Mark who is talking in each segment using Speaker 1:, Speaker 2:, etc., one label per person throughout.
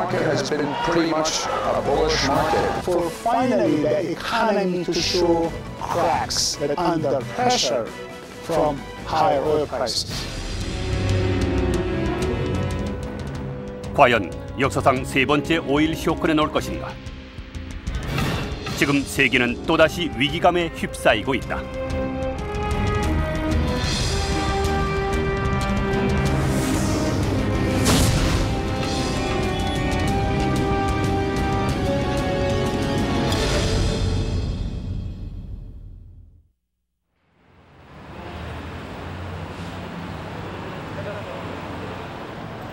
Speaker 1: market has been pretty much a bullish market.
Speaker 2: For finally the economy to show cracks that under pressure from higher oil prices.
Speaker 3: 과연 역사상 세 번째 오일 쇼크는 올 것인가? 지금 세계는 또다시 위기감에 휩싸이고 있다.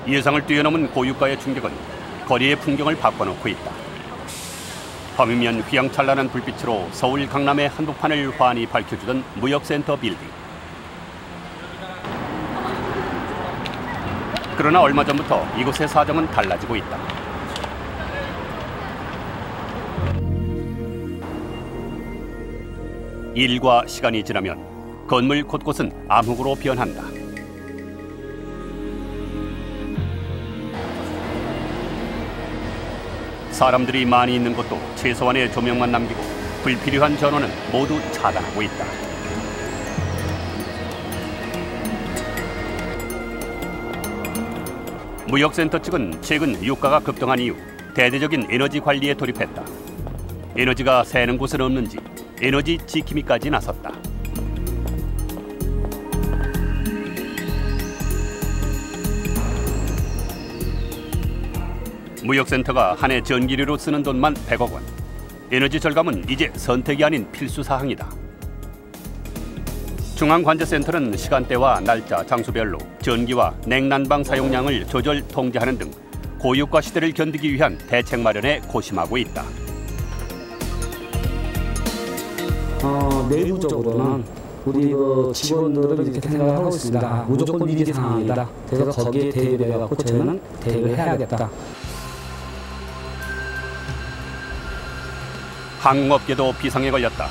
Speaker 3: 예상을 뛰어넘은 고유가의 충격은 거리의 풍경을 바꿔놓고 있다. 밤이면 휘황찬란한 불빛으로 서울 강남의 한복판을 환히 밝혀주던 무역센터 빌딩. 그러나 얼마 전부터 이곳의 사정은 달라지고 있다. 일과 시간이 지나면 건물 곳곳은 암흑으로 변한다. 사람들이 많이 있는 곳도 최소한의 조명만 남기고 불필요한 전원은 모두 차단하고 있다. 무역센터 측은 최근 유가가 급등한 이후 대대적인 에너지 관리에 돌입했다. 에너지가 새는 곳은 없는지 에너지 지킴이까지 나섰다. 무역센터가 한 해 전기료로 쓰는 돈만 100억 원. 에너지 절감은 이제 선택이 아닌 필수 사항이다. 중앙관제센터는 시간대와 날짜, 장소별로 전기와 냉난방 사용량을 조절 통제하는 등 고유가 시대를 견디기 위한 대책 마련에 고심하고 있다.
Speaker 4: 내부적으로는 우리 직원들은 이렇게 생각하고 있습니다. 무조건 위기 상황이다. 그래서 거기에 대비해 갖고 저희는 대응을 해야겠다.
Speaker 3: 항공업계도 비상에 걸렸다.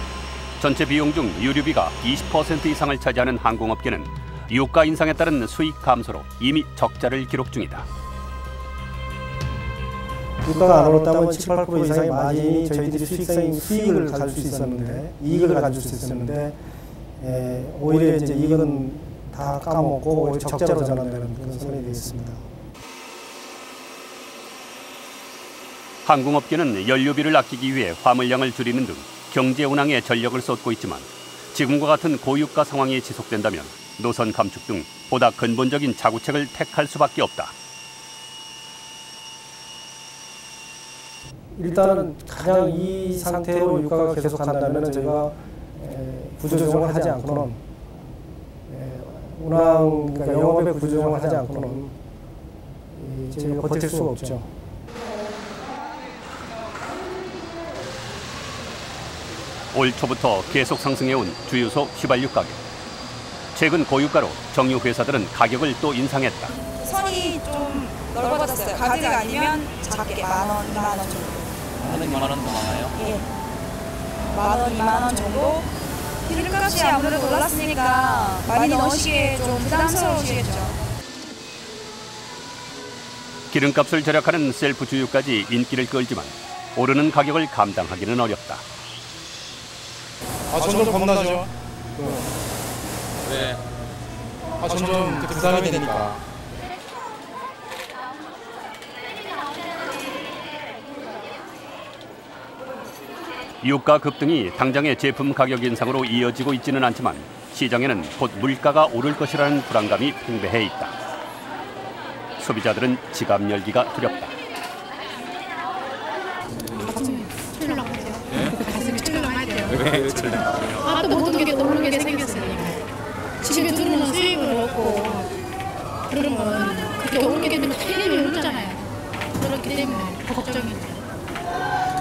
Speaker 3: 전체 비용 중 유류비가 20% 이상을 차지하는 항공업계는 유가 인상에 따른 수익 감소로 이미 적자를 기록 중이다.
Speaker 5: 유가가 안 올랐다면 7, 8% 이상의 마진이 저희들이 수익을 가질 수 있었는데, 이익을 가질 수 있었는데, 오히려 이제 이익은 다 까먹고 오히려 적자로 전환되는 그런 상황이 되겠습니다.
Speaker 3: 항공업계는 연료비를 아끼기 위해 화물량을 줄이는 등 경제 운항에 전력을 쏟고 있지만 지금과 같은 고유가 상황이 지속된다면 노선 감축 등 보다 근본적인 자구책을 택할 수밖에 없다.
Speaker 5: 일단은 가장 이 상태로 유가가 계속한다면 저희가 구조조정을 하지 않고는 운항, 그러니까 영업의 구조조정을 하지 않고는 저희가 버틸 수가 없죠.
Speaker 3: 올 초부터 계속 상승해온 주유소 휘발유 가격. 최근 고유가로 정유 회사들은 가격을 또 인상했다.
Speaker 6: 선이 좀 넓어졌어요. 가격 아니면 작게 10,000원, 20,000원 정도.
Speaker 7: 2만 원 더 많아요?
Speaker 6: 예. 10,000원, 20,000원 정도. 기름값이 아무래도 올랐으니까 많이 넣으시기에 좀 부담스러우시겠죠.
Speaker 3: 기름값을 절약하는 셀프 주유까지 인기를 끌지만 오르는 가격을 감당하기는 어렵다.
Speaker 8: 점점 겁나죠.
Speaker 7: 왜?
Speaker 8: 점점 부담이 되니까.
Speaker 3: 유가 급등이 당장의 제품 가격 인상으로 이어지고 있지는 않지만 시장에는 곧 물가가 오를 것이라는 불안감이 팽배해 있다. 소비자들은 지갑 열기가 두렵다.
Speaker 7: 왜 철렁?
Speaker 9: 또 모든 게 모르게 생겼으니까 집에 들어오는 수입을 얻고 그러면 그게 오르게 되면 세금이 오르잖아요. 그렇기 때문에 걱정이죠.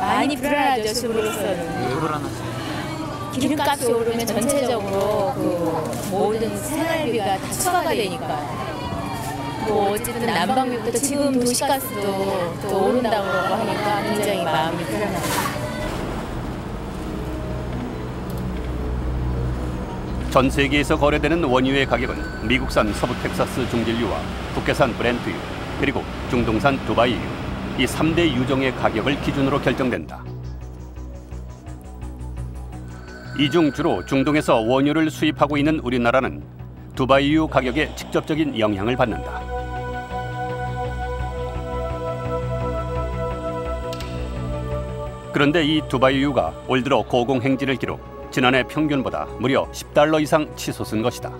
Speaker 6: 많이 불안하죠, 주부로서는.
Speaker 7: 왜 불안하지?
Speaker 6: 기름값이 오르면 전체적으로 그 모든 생활비가 다 추가가 되니까. 뭐 어쨌든 난방비부터 지금 도시가스도 또 오른다고 하니까 굉장히 마음이 불안하죠.
Speaker 3: 전 세계에서 거래되는 원유의 가격은 미국산 서부 텍사스 중진류와 북해산 브렌트유, 그리고 중동산 두바이유, 이 3대 유종의 가격을 기준으로 결정된다. 이 중 주로 중동에서 원유를 수입하고 있는 우리나라는 두바이유 가격에 직접적인 영향을 받는다. 그런데 이 두바이유가 올 들어 고공행진을 기록, 지난해 평균보다 무려 10달러 이상 치솟은 것이다.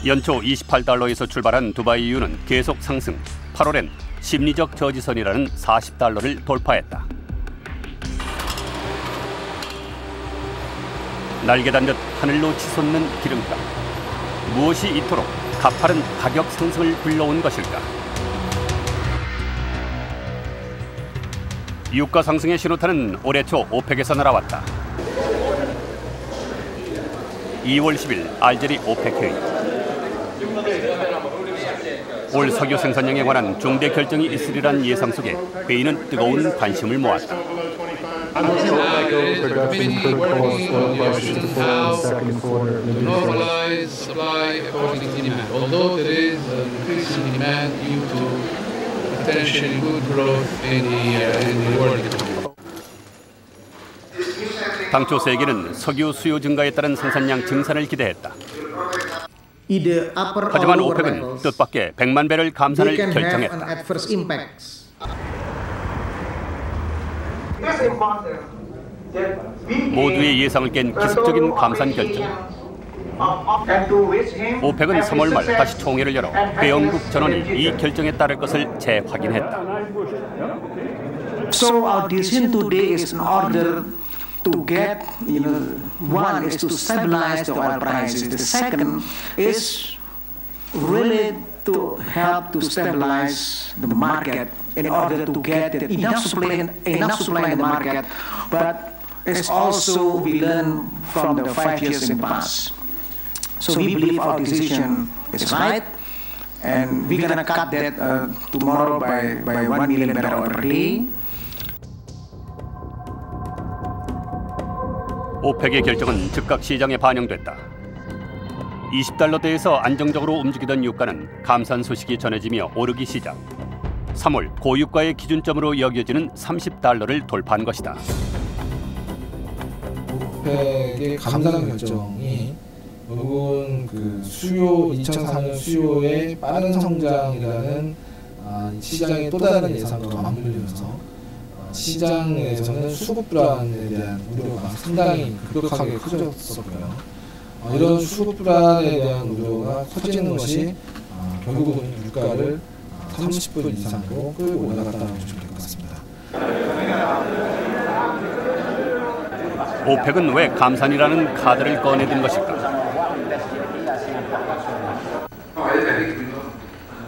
Speaker 3: 연초 28달러에서 출발한 두바이유는 계속 상승, 8월엔 심리적 저지선이라는 40달러를 돌파했다. 날개단 듯 하늘로 치솟는 기름값. 무엇이 이토록 가파른 가격 상승을 불러온 것일까? 유가 상승의 신호탄은 올해 초 오펙에서 날아왔다. 2월 10일 알제리 오펙 회의. 올 석유 생산량에 관한 중대 결정이 있으리란 예상 속에 회의는 뜨거운 관심을 모았다. 당초 세계는 석유 수요 증가에 따른 생산량 증산을 기대했다. 하지만 오펙은 뜻밖의 100만 배럴 감산을 결정했다. 모두의 예상을 깬 기습적인 감산 결정. 오펙은 3월 말 다시 총회를 열어 회원국 전원이 이 결정에 따를 것을 재확인했다.
Speaker 10: So our decision today is in order to get, one is to stabilize the oil prices. The second is really to help to stabilize the market in order to get enough supply in the market. But it's also we learn from the 5 years in the past. So we believe our decision is right, and we're gonna cut that tomorrow by 1 million barrel per day.
Speaker 3: 오펙의 결정은 즉각 시장에 반영됐다. 20달러대에서 안정적으로 움직이던 유가는 감산 소식이 전해지며 오르기 시작. 3월 고유가의 기준점으로 여겨지는 30달러를 돌파한 것이다.
Speaker 8: 오펙의 감산 결정이 결국은 그 수요 2004년 수요의 빠른 성장이라는 시장의 또 다른 예상과 맞물리면서 시장에서는 수급 불안에 대한 우려가 상당히 급격하게 커졌었고요. 이런 수급 불안에 대한 우려가 커지는 것이 결국은 유가를 30분 이상으로 끌고 올라갔다고 보시면 될 것 같습니다.
Speaker 3: 오펙은 왜 감산이라는 카드를 꺼내든 것일까?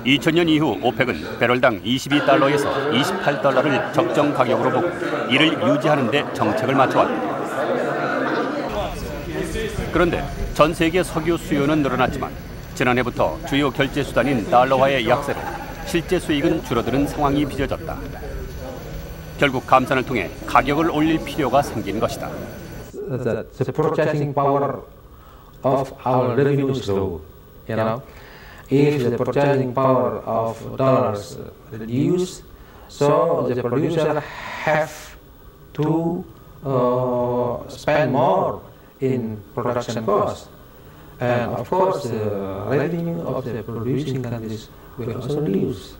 Speaker 3: 2000년 이후 오펙은 배럴당 22달러에서 28달러를 적정 가격으로 보고 이를 유지하는 데 정책을 맞춰왔다. 그런데 전 세계 석유 수요는 늘어났지만 지난해부터 주요 결제 수단인 달러화의 약세로 실제 수익은 줄어드는 상황이 빚어졌다. 결국 감산을 통해 가격을 올릴 필요가 생긴 것이다.
Speaker 11: The purchasing power of our revenue is low, If the purchasing power of dollars reduce, so the producer have to spend more in production cost, and of course the revenue of the producing countries will also reduce.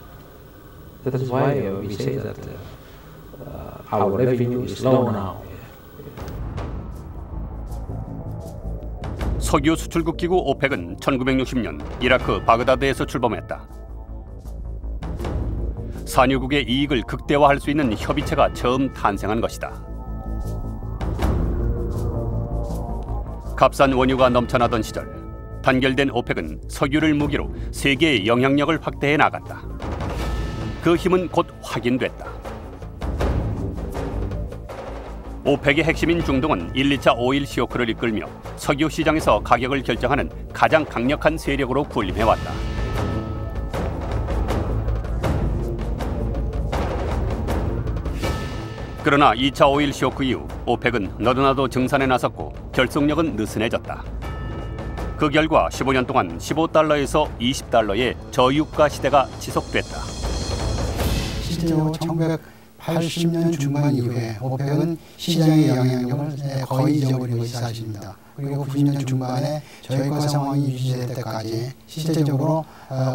Speaker 11: That is why we say that our revenue is low now.
Speaker 3: 석유 수출국 기구 오펙은 1960년 이라크 바그다드에서 출범했다. 산유국의 이익을 극대화할 수 있는 협의체가 처음 탄생한 것이다. 값싼 원유가 넘쳐나던 시절, 단결된 오펙은 석유를 무기로 세계의 영향력을 확대해 나갔다. 그 힘은 곧 확인됐다. 오펙의 핵심인 중동은 1, 2차 오일 쇼크를 이끌며 석유 시장에서 가격을 결정하는 가장 강력한 세력으로 군림해왔다. 그러나 2차 오일 쇼크 이후 오펙은 너도나도 증산에 나섰고 결속력은 느슨해졌다. 그 결과 15년 동안 15달러에서 20달러의 저유가 시대가 지속됐다.
Speaker 12: 실제로 1980년 중반 이후에 오펙은 시장의 영향력을 거의 잊어버린 것이 사실입니다. 그리고 90년 중반에 저유가 상황이 유지될 때까지 실질적으로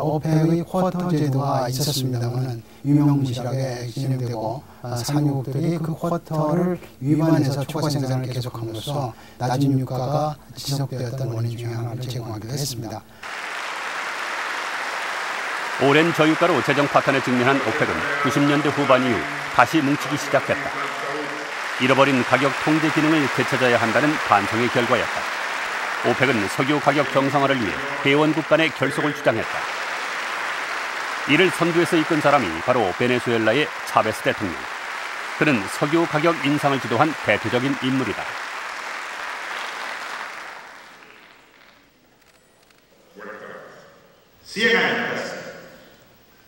Speaker 12: 오펙의 쿼터 제도가 있었습니다만 유명무실하게 진행되고 산유국들이 그 쿼터를 위반해서 초과 생산을 계속함으로써 낮은 유가가 지속되었던 원인 중에 하나를 제공하기도 했습니다.
Speaker 3: 오랜 저유가로 재정 파탄에 직면한 오펙은 90년대 후반 이후 다시 뭉치기 시작했다. 잃어버린 가격 통제 기능을 되찾아야 한다는 반성의 결과였다. 오펙은 석유 가격 정상화를 위해 회원국 간의 결속을 주장했다. 이를 선두에서 이끈 사람이 바로 베네수엘라의 차베스 대통령. 그는 석유 가격 인상을 주도한 대표적인 인물이다.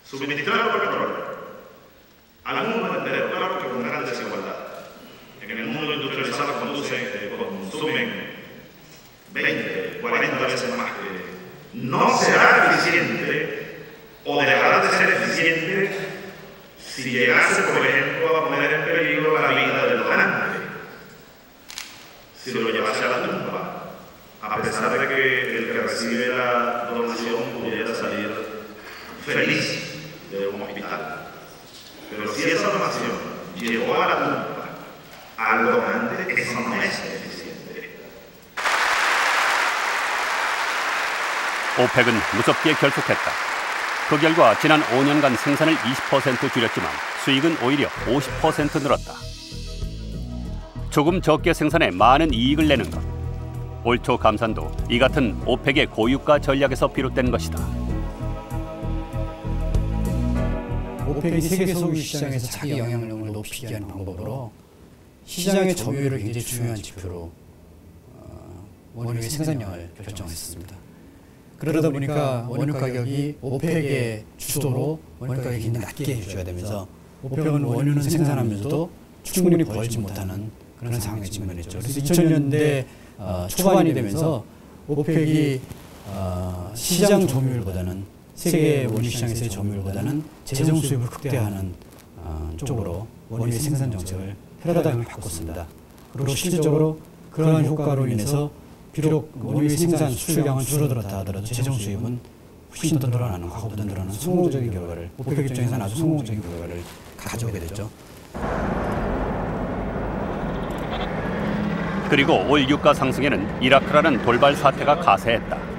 Speaker 13: suministrar petróleo al mundo entero, claro que con gran desigualdad. En el mundo industrializado consumen 20, 40 veces más que no será eficiente o dejará de ser eficiente si llegase, por ejemplo, a poner en peligro la vida del donante, si lo llevase a la tumba, a pesar de que el que recibe la donación pudiera salir feliz de un hospital. Pero si esa donación llegó a la tumba al donante, eso no es eficiente.
Speaker 3: 오펙은 무섭게 결속했다. 그 결과 지난 5년간 생산을 20% 줄였지만 수익은 오히려 50% 늘었다. 조금 적게 생산해 많은 이익을 내는 것. 올 초 감산도 이 같은 오펙의 고유가 전략에서 비롯된 것이다.
Speaker 14: 오펙이 세계 석유 시장에서 자기 영향력을 높이기 위한 방법으로 시장의 점유율을 굉장히 중요한 지표로 원유의 생산량을 결정했습니다. 그러다 보니까 원유 가격이 오펙의 주도로 원유 가격이 굉장히 낮게 해줘야 되면서 오펙은 원유는 생산하면서도 충분히 벌지 못하는 그런 상황에 직면했죠. 그래서 2000년대 초반이 되면서 오펙이 시장 점유율보다는 세계 원유 시장에서의 점유율보다는 재정 수입을 극대화하는 쪽으로 원유의 생산 정책을 패러다임을 바꿨습니다. 그리고 실질적으로 그러한 효과로 인해서 비록 원유의 생산 수출량은 줄어들었다 하더라도 재정 수입은 훨씬 더 늘어나는 과거보다 늘어나는 성공적인 결과를 오펙 입장에서는 아주 성공적인 결과를 가져오게 됐죠.
Speaker 3: 그리고 올 유가 상승에는 이라크라는 돌발 사태가 가세했다.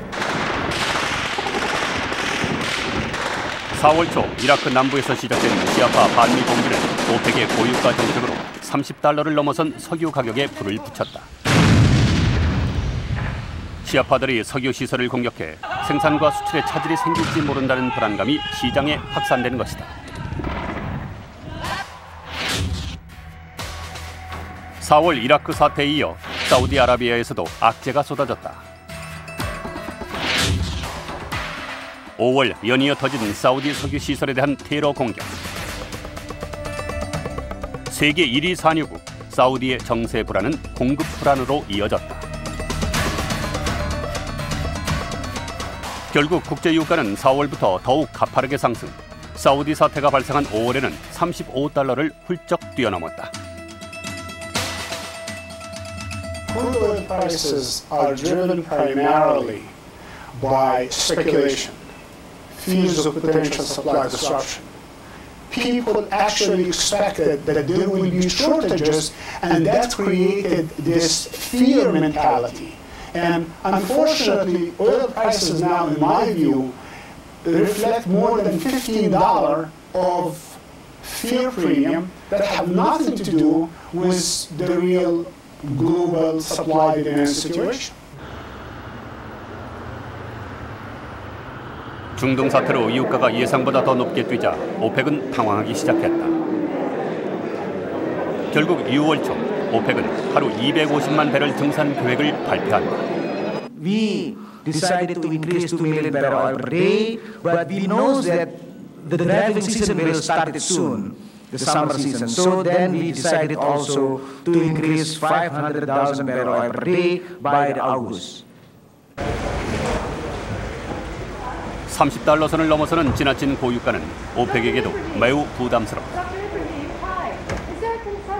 Speaker 3: 4월 초 이라크 남부에서 시작된 시아파 반미 공비는 오펙의 고유가 정책으로 30달러를 넘어선 석유 가격에 불을 붙였다. 시아파들이 석유 시설을 공격해 생산과 수출에 차질이 생길지 모른다는 불안감이 시장에 확산된 것이다. 4월 이라크 사태에 이어 사우디아라비아에서도 악재가 쏟아졌다. 5월 연이어 터진 사우디 석유 시설에 대한 테러 공격. 세계 1위 산유국 사우디의 정세 불안은 공급 불안으로 이어졌다. 결국 국제유가는 4월부터 더욱 가파르게 상승. 사우디 사태가 발생한 5월에는 35달러를 훌쩍 뛰어넘었다.
Speaker 2: Crude oil prices are driven primarily by speculation, fears of potential supply disruption. People actually expected that there will be shortages, and that created this fear mentality. And unfortunately, oil prices now, in my view, reflect more than $15 of fear premium that have nothing to do with the real global supply demand situation.
Speaker 3: 중동 사태로 유가가 예상보다 더 높게 뛰자 오펙은 당황하기 시작했다. 결국 6월 초 오펙은 하루 250만 배럴 증산 계획을 발표한다.
Speaker 10: We decided to increase 2 million barrel oil per day, but we know that the driving season will start soon, the summer season. So then we decided also to increase 500,000 barrel oil per day by August.
Speaker 3: $30 선을 넘어서는 지나친 고유가는 오펙에게도 매우 부담스럽다.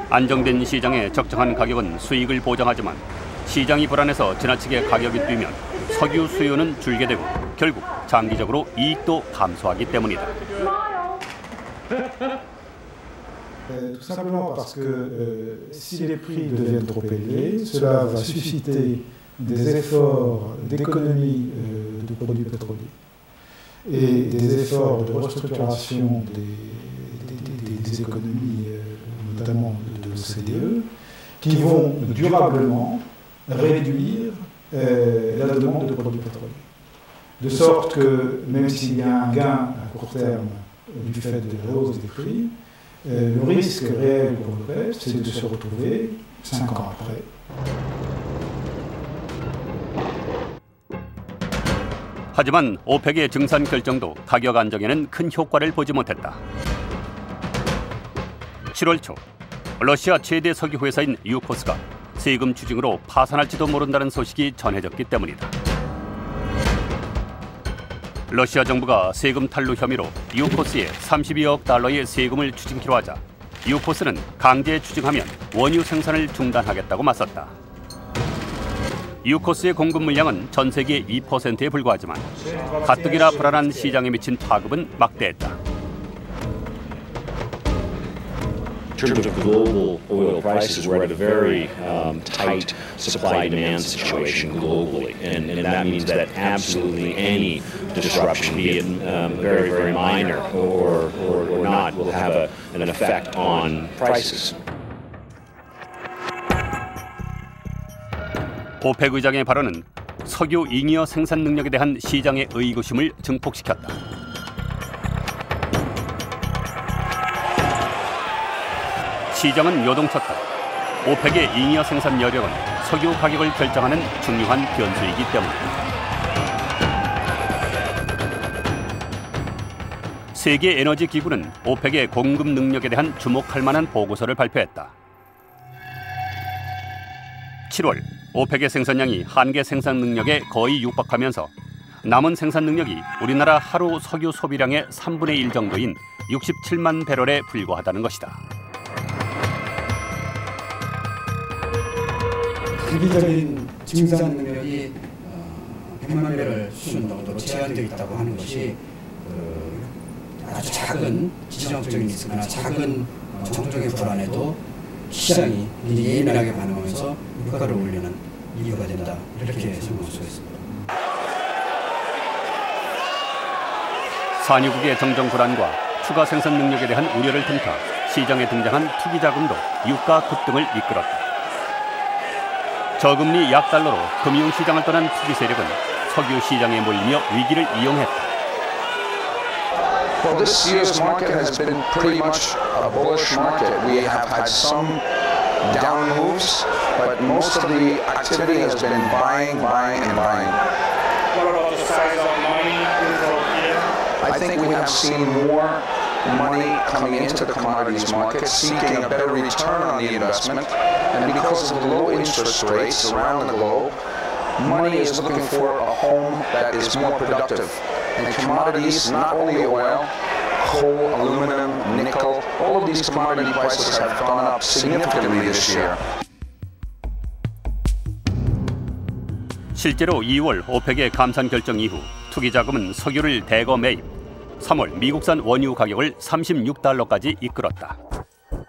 Speaker 3: 안정된 시장에 적정한 가격은 수익을 보장하지만 시장이 불안해서 지나치게 가격이 뛰면 석유 수요는 줄게 되고 결국 장기적으로 이익도 감소하기 때문이다.
Speaker 15: Tout simplement parce que si les prix deviennent trop élevés, cela va susciter des efforts d'économie de produits pétroliers et des efforts de restructuration des économies, notamment de l'OCDE, qui vont durablement réduire la demande de produits pétroliers. De sorte que même s'il y a un gain à court terme du fait de la hausse des prix, le risque réel pour l'OPEP, c'est de se retrouver 5 ans après.
Speaker 3: 하지만 오펙의 증산 결정도 가격 안정에는 큰 효과를 보지 못했다. 7월 초 러시아 최대 석유 회사인 유코스가 세금 추징으로 파산할지도 모른다는 소식이 전해졌기 때문이다. 러시아 정부가 세금 탈루 혐의로 유코스에 $32억 달러의 세금을 추징키로 하자 유코스는 강제 추징하면 원유 생산을 중단하겠다고 맞섰다. 유코스의 공급 물량은 전 세계 2%에 불과하지만 가뜩이나 불안한 시장에 미친 파급은 막대했다.
Speaker 16: In terms of global oil prices, we're at a very tight supply-demand situation globally, and that means that absolutely any disruption, be it very, very minor or not, will have an effect on prices.
Speaker 3: 오펙 의장의 발언은 석유 잉여 생산 능력에 대한 시장의 의구심을 증폭시켰다. 시장은 요동쳤다. 오펙의 잉여 생산 여력은 석유 가격을 결정하는 중요한 변수이기 때문이다. 세계에너지기구는 오펙의 공급 능력에 대한 주목할 만한 보고서를 발표했다. 7월 오펙의 생산량이 한계 생산 능력에 거의 육박하면서 남은 생산 능력이 우리나라 하루 석유 소비량의 3분의 1 정도인 67만 배럴에 불과하다는 것이다.
Speaker 14: 단기적인 증산 능력이 100만 배럴 수준 정도로 제한되어 있다고 하는 것이 아주 작은 지정적인 리스크나 작은 정적인 불안에도 시장이 예민하게 반응하면서 물가를 올리는 이유가 된다. 이렇게 설명할 수 있습니다.
Speaker 3: 산유국의 정정 불안과 추가 생산 능력에 대한 우려를 틈타 시장에 등장한 투기 자금도 유가 급등을 이끌었다. 저금리 약달러로 금융시장을 떠난 투기 세력은 석유 시장에 몰리며 위기를 이용했다.
Speaker 1: Well, this year's market has been pretty much a bullish market. We have had some down moves, but most of the activity has been buying, buying, and buying.
Speaker 2: What about the size of money here?
Speaker 1: I think we have seen more money coming into the commodities market, seeking a better return on the investment, and because of the low interest rates around the globe, money is looking for a home that is more productive. And commodities, not only oil, coal, aluminum, nickel, all of these commodity prices have gone up significantly this year.
Speaker 3: 실제로 2월 오펙의 감산 결정 이후 투기 자금은 석유를 대거 매입, 3월 미국산 원유 가격을 $36까지 이끌었다.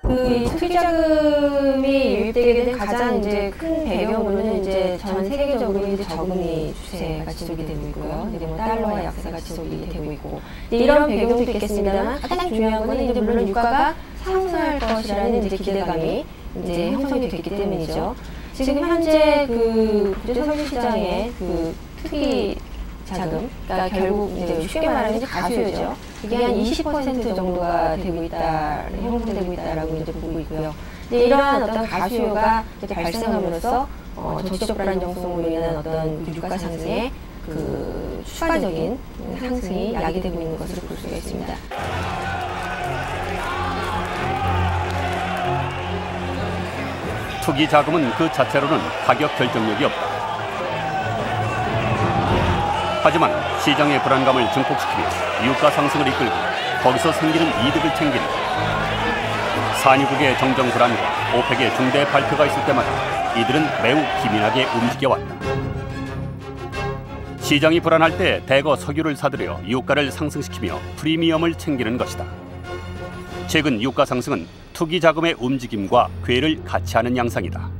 Speaker 17: 그 투기 자금이 유입되게 된 가장 이제 큰 배경으로는 이제 전 세계적으로 이제 저금리 추세가 지속이 되고 있고요. 이제 뭐 달러와 약세가 지속이 되고 있고 이런 배경도 있겠습니다만 가장 중요한 건 이제 물론 유가가 상승할 것이라는 이제 기대감이 이제 형성이 됐기 때문이죠. 지금 현재 그 국제 석유 시장의 그 투기 자금, 그러니까 결국 이제 쉽게 말하면 이제 가수요죠. 이게 한 20% 정도가 되고 있다, 형성되고 있다라고 이제 보고 있고요. 근데 이러한 어떤 가수요가 이제 발생함으로써 정치적 불안정성으로 인한 어떤 유가 상승의 그 추가적인 상승이 야기되고 있는 것으로 볼 수가 있습니다.
Speaker 3: 투기 자금은 그 자체로는 가격 결정력이 없다. 하지만 시장의 불안감을 증폭시키며 유가 상승을 이끌고 거기서 생기는 이득을 챙기는 산유국의 정정 불안과 오펙의 중대 발표가 있을 때마다 이들은 매우 기민하게 움직여왔다. 시장이 불안할 때 대거 석유를 사들여 유가를 상승시키며 프리미엄을 챙기는 것이다. 최근 유가 상승은 투기 자금의 움직임과 궤를 같이 하는 양상이다.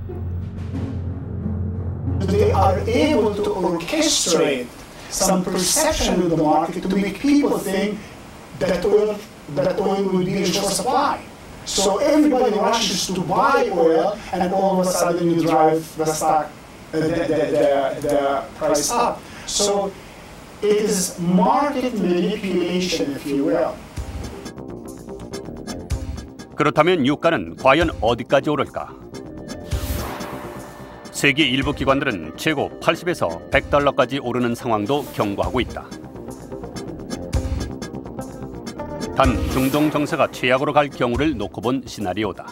Speaker 2: They are able to orchestrate some perception of the market to make people think that oil will be in short supply. So everybody rushes to buy oil, and all of a sudden you drive the stock, the price up. So it is market manipulation, if you will.
Speaker 3: 그렇다면 유가는 과연 어디까지 오를까? 세계 일부 기관들은 최고 80에서 100달러까지 오르는 상황도 경고하고 있다. 단 중동 정세가 최악으로 갈 경우를 놓고 본 시나리오다.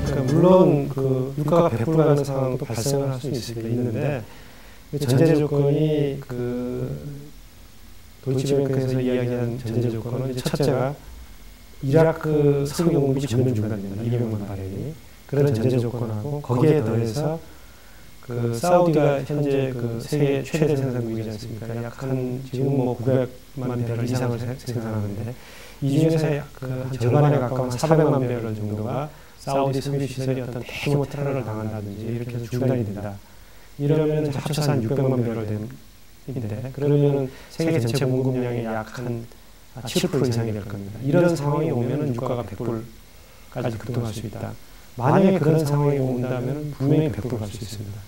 Speaker 5: 그러니까 물론 그 유가가 배불가는 상황도 발생할 수 있는데 전제 조건이 그 도이치뱅크에서 이야기한 전제 조건은 첫째가 이라크 석유 공급이 전면 중단된다. 200만 바렐이. 그런 전제 조건하고 거기에 더해서 그 사우디가 현재 그 세계 최대 생산국이지 않습니까? 약 한 지금 뭐 900만 배럴 이상을 생산하는데 이 중에서 그 절반에 가까운 400만 배럴 정도가 사우디 석유 시설이 어떤 대규모 테러를 당한다든지 이렇게 해서 중단이 된다. 이러면 합쳐서 한 600만 배럴 인데 그러면은 세계 전체 공급량의 약 한 7% 이상이 될 겁니다. 이런 상황이 오면은 유가가 100불까지 급등할 수 있다. 만약에 그런 상황이 온다면 분명히 100% 갈 수 있습니다.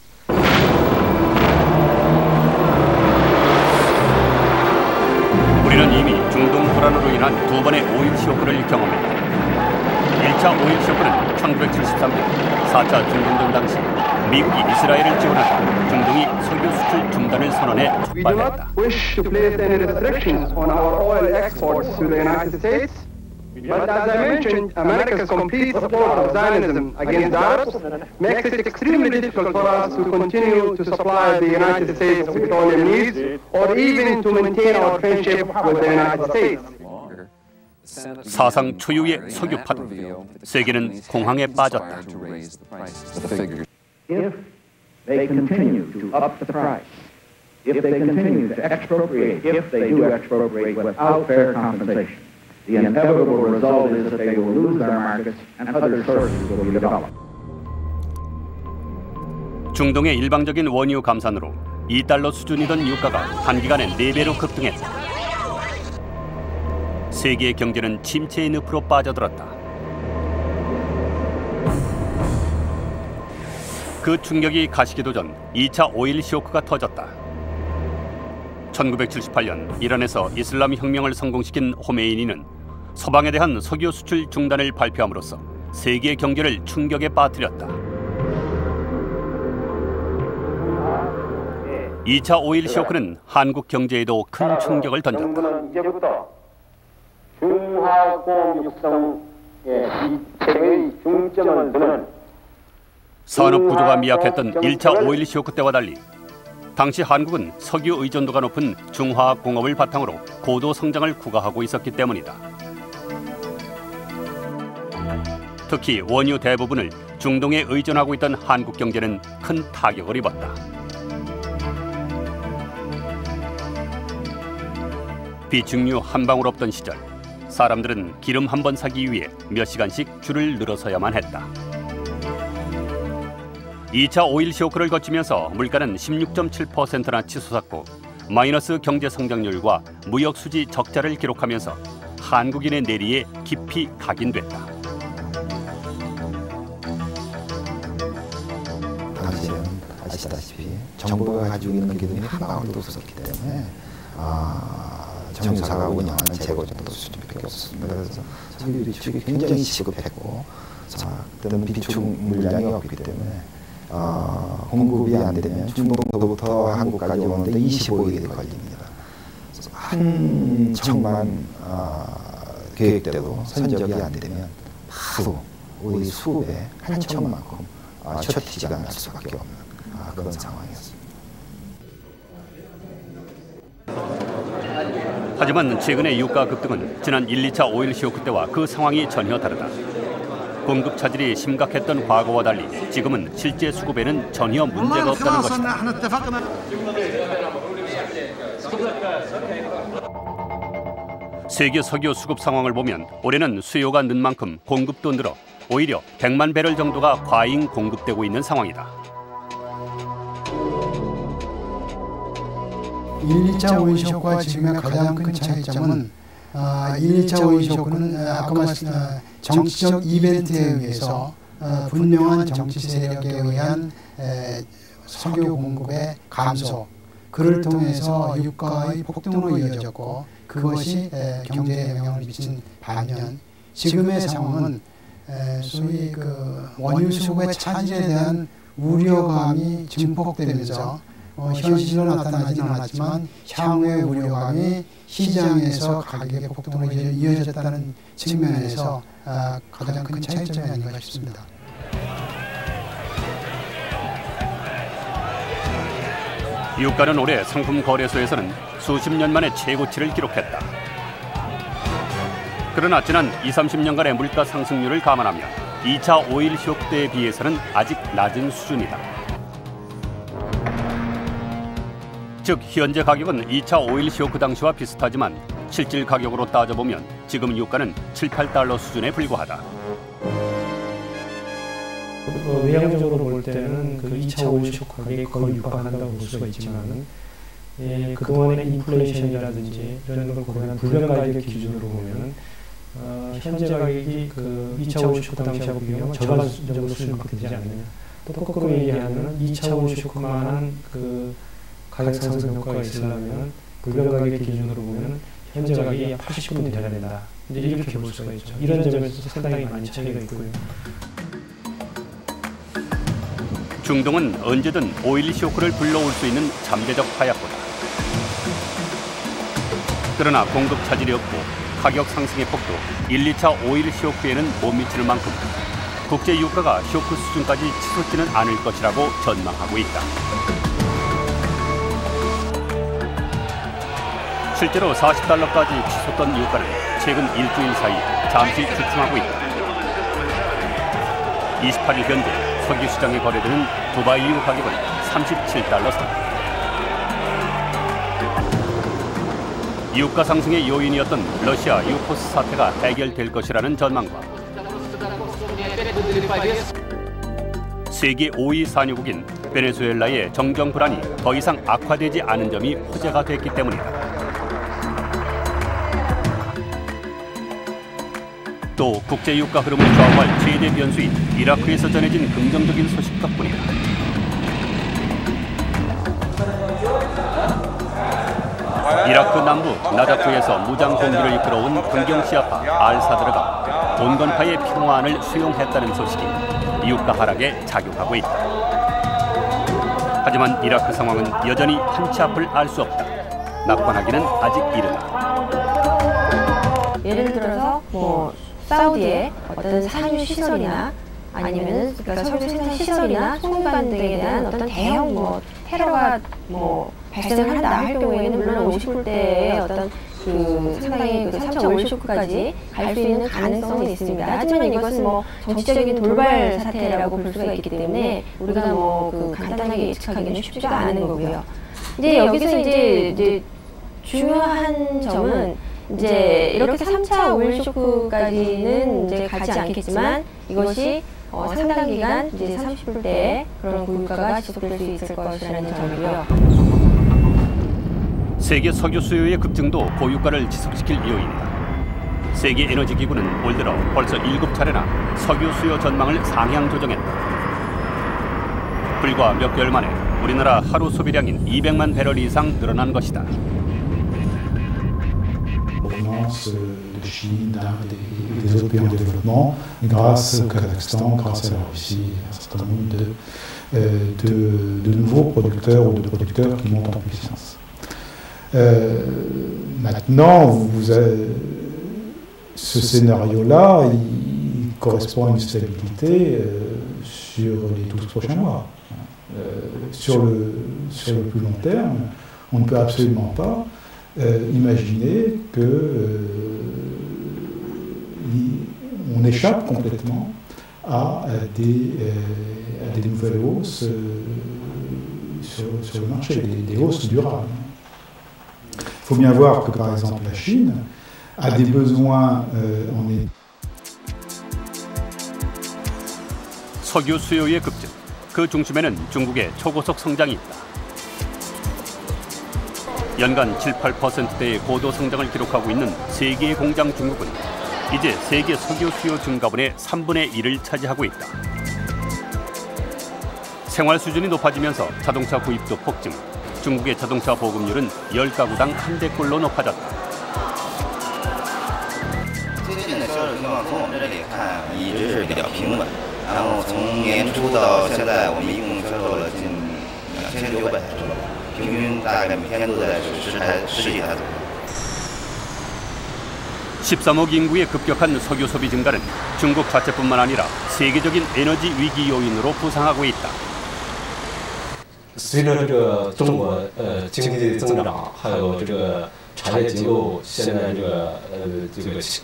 Speaker 3: 우리는 이미 중동 불안으로 인한 두 번의 오일 쇼크를 경험했다. 1차 오일 쇼크는 1973년 4차 중동전 당시 미국이 이스라엘을 지원하자 중동이 석유 수출 중단을 선언해 촉발했다.
Speaker 18: But as I mentioned, America's complete support of Zionism against Arabs makes it extremely difficult for us to continue to supply the United States petroleum needs or even to maintain our friendship with the United States.
Speaker 3: 사상 초유의 석유 파동, 세계는 공황에 빠졌다.
Speaker 19: If they continue to up the price, if they continue to expropriate, if they do expropriate without fair compensation, the inevitable result is that they will lose their markets and other sources will be developed.
Speaker 3: 중동의 일방적인 원유 감산으로 $2 수준이던 유가가 단기간에 4배로 급등했다. 세계의 경제는 침체의 늪으로 빠져들었다. 그 충격이 가시기도 전 2차 오일 쇼크가 터졌다. 1978년 이란에서 이슬람 혁명을 성공시킨 호메이니는 서방에 대한 석유 수출 중단을 발표함으로써 세계 경제를 충격에 빠뜨렸다. 2차 오일 쇼크는 한국 경제에도 큰 충격을 던졌다.
Speaker 18: 정부는 이제부터 중화공 육성의 이책의 중점을 두는
Speaker 3: 산업 구조가 미약했던 1차 오일 쇼크 때와 달리 당시 한국은 석유 의존도가 높은 중화학 공업을 바탕으로 고도 성장을 구가하고 있었기 때문이다. 특히 원유 대부분을 중동에 의존하고 있던 한국 경제는 큰 타격을 입었다. 비축유 한 방울 없던 시절, 사람들은 기름 한 번 사기 위해 몇 시간씩 줄을 늘어서야만 했다. 2차 오일 쇼크를 거치면서 물가는 16.7%나 치솟았고 마이너스 경제 성장률과 무역 수지 적자를 기록하면서 한국인의 내리에 깊이 각인됐다.
Speaker 20: 당시에는 아시다시피 정부가 가지고 있는 기름이 한 방울도 없었기 때문에 정유사가 운영하는 재고 정도 수준밖에 없었습니다. 그래서 석유 비축이 굉장히 시급했고 그때는 비축 물량이 없기 때문에 공급이 안 되면 중동부터 한국까지 오는데 25일이 걸립니다. 한 척만 계획대로 선적이 안 되면 바로 우리 수급에 한 척만큼 쇼티지가 날 수밖에 없는 그런 상황이었습니다.
Speaker 3: 하지만 최근의 유가 급등은 지난 1, 2차 오일 쇼크 때와 그 상황이 전혀 다르다. 공급 차질이 심각했던 과거와 달리 지금은 실제 수급에는 전혀 문제가 없다는 것이다. 세계 석유 수급 상황을 보면 올해는 수요가 는 만큼 공급도 늘어 오히려 100만 배럴 정도가 과잉 공급되고 있는 상황이다.
Speaker 12: 1, 2차 오일 쇼크와 지금의 가장 큰 차이점은 1, 2차 오일 쇼크는 아까 말씀 정치적 이벤트에 의해서 분명한 정치 세력에 의한 석유 공급의 감소, 그를 통해서 유가의 폭등으로 이어졌고 그것이 경제에 영향을 미친 반면 지금의 상황은 소위 그 원유 수급의 차질에 대한 우려감이 증폭되면서 현실로 나타나지는 않았지만 향후의 우려감이 시장에서 가격의 폭등으로 이어졌다는 측면에서 가장 큰 차이점이 아닌가 싶습니다.
Speaker 3: 유가는 올해 상품 거래소에서는 수십 년 만에 최고치를 기록했다. 그러나 지난 20, 30년간의 물가 상승률을 감안하면 2차 오일 쇼크 때에 비해서는 아직 낮은 수준이다. 즉 현재 가격은 2차 오일 쇼크 당시와 비슷하지만 실질 가격으로 따져보면 지금 유가는 7, 8달러 수준에 불과하다.
Speaker 21: 외향적으로 볼 때는 그 2차 오일 쇼크 가격이 거의 육박한다고 볼 수가 있지만 그동안의 인플레이션이라든지 이런 걸 고려한 불변 가격 기준으로 보면 현재 가격이 그 2차 오일 쇼크 당시하고 비교하면 절반 정도 수준밖에 되지 않느냐. 또 거꾸로 얘기하면 2차 오일 쇼크만한 그 가격 상승 효과가 있으려면 불변 가격 기준으로 보면 현재 가격이 80분이 돼야 된다. 이제 이렇게 볼 수가 있죠. 이런 점에서 상당히 많이 차이가 있고요.
Speaker 3: 중동은 언제든 오일 쇼크를 불러올 수 있는 잠재적 하약고다. 그러나 공급 차질이 없고 가격 상승의 폭도 1, 2차 오일 쇼크에는 못 미칠 만큼 국제 유가가 쇼크 수준까지 치솟지는 않을 것이라고 전망하고 있다. 실제로 40달러까지 치솟던 유가는 최근 일주일 사이 잠시 주춤하고 있다. 28일 현재 석유 시장에 거래되는 두바이유 가격은 37달러 선. 유가 상승의 요인이었던 러시아 유포스 사태가 해결될 것이라는 전망과 세계 5위 산유국인 베네수엘라의 정경 불안이 더 이상 악화되지 않은 점이 호재가 됐기 때문이다. 또 국제 유가 흐름을 좌우할 최대 변수인 이라크에서 전해진 긍정적인 소식 덕분이다. 이라크 남부 나자프에서 무장 공기를 이끌어온 강경시아파 알사드르가 온건파의 평화안을 수용했다는 소식이 유가 하락에 작용하고 있다. 하지만 이라크 상황은 여전히 한치 앞을 알 수 없다. 낙관하기는 아직 이르다.
Speaker 17: 예를 들어서 사우디의 어떤 산유 시설이나 아니면은 그러니까 석유 생산 시설이나 송유관 등에 대한 어떤 대형 테러가 발생한다 할 경우에는 물론 50불대의 어떤 그 상당히 그 3차 오일 쇼크까지 갈 수 있는 가능성은 있습니다. 하지만 이것은 정치적인 돌발 사태라고 볼 수가 있기 때문에 우리가 그 간단하게 예측하기는 쉽지가 않은 거고요. 이제 여기서 이제 중요한 점은 이제 이렇게 3차 오일 쇼크까지는 이제 가지 않겠지만 이것이 상당 기간 이제 30불대의 그런 고유가가 지속될 수 있을 것이라는 점이고요.
Speaker 3: 세계 석유 수요의 급증도 고유가를 지속시킬 요인이다. 세계 에너지 기구는 올 들어 벌써 7차례나 석유 수요 전망을 상향 조정했다. 불과 몇 개월 만에 우리나라 하루 소비량인 200만 배럴 이상 늘어난 것이다.
Speaker 15: De Chine, d'Inde et des autres pays en développement, grâce au Kazakhstan, grâce à la Russie, un certain nombre de nouveaux producteurs ou de producteurs qui montent en puissance. Maintenant, ce scénario-là, il correspond à une stabilité sur les 12 prochains mois. Sur le plus long terme, on ne peut absolument pas imaginez qu'on échappe complètement à des nouvelles hausses sur le marché, des hausses durables. Il faut bien voir que, par exemple, la Chine a des besoins en énergie.
Speaker 3: 석유 수요의 급증, 그 중심에는 중국의 초고속 성장이 있다. 연간 7~8%대의 고도 성장을 기록하고 있는 세계의 공장 중국은 이제 세계 석유 수요 증가분의 3분의 1을 차지하고 있다. 생활 수준이 높아지면서 자동차 구입도 폭증, 중국의 자동차 보급률은 10가구당 1대꼴로 높아졌다.
Speaker 4: 最近的销售情况从我们这里看一直是比较平稳，然后从年初到现在，我们一共销售了近2900台车，平均大概每天都在10几台左右。
Speaker 3: 13억 인구의 급격한 석유 소비 증가는 중국 자체뿐만 아니라 세계적인 에너지 위기 요인으로 부상하고 있다.
Speaker 22: 随着这个中国经济增长，还有这个产业结构现在这个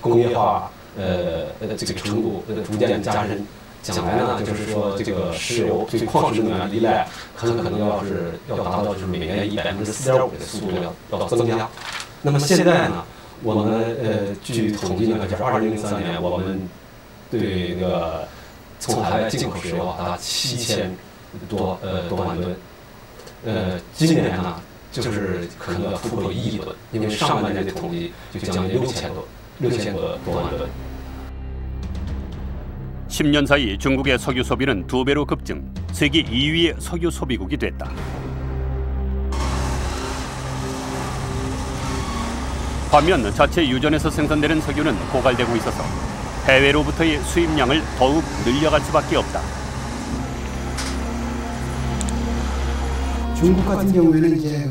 Speaker 22: 工业化这个程度逐渐加深，将来呢就是说这个石油对矿石能源依赖很可能要达到就是每年以4.5%的速度要增加。那么现在呢，我们据统计呢，就是2003年我们对那个从海外进口石油达7000多万吨。 今年呢，就是可能要突破1亿吨，因为上半年的统计就将近6000多万吨。
Speaker 3: 10년 사이 중국의 석유 소비는 2배로 급증, 세계 2위의 석유 소비국이 됐다. 반면 자체 유전에서 생산되는 석유는 고갈되고 있어서 해외로부터의 수입량을 더욱 늘려갈 수밖에 없다.
Speaker 12: 중국 같은 경우에는 이제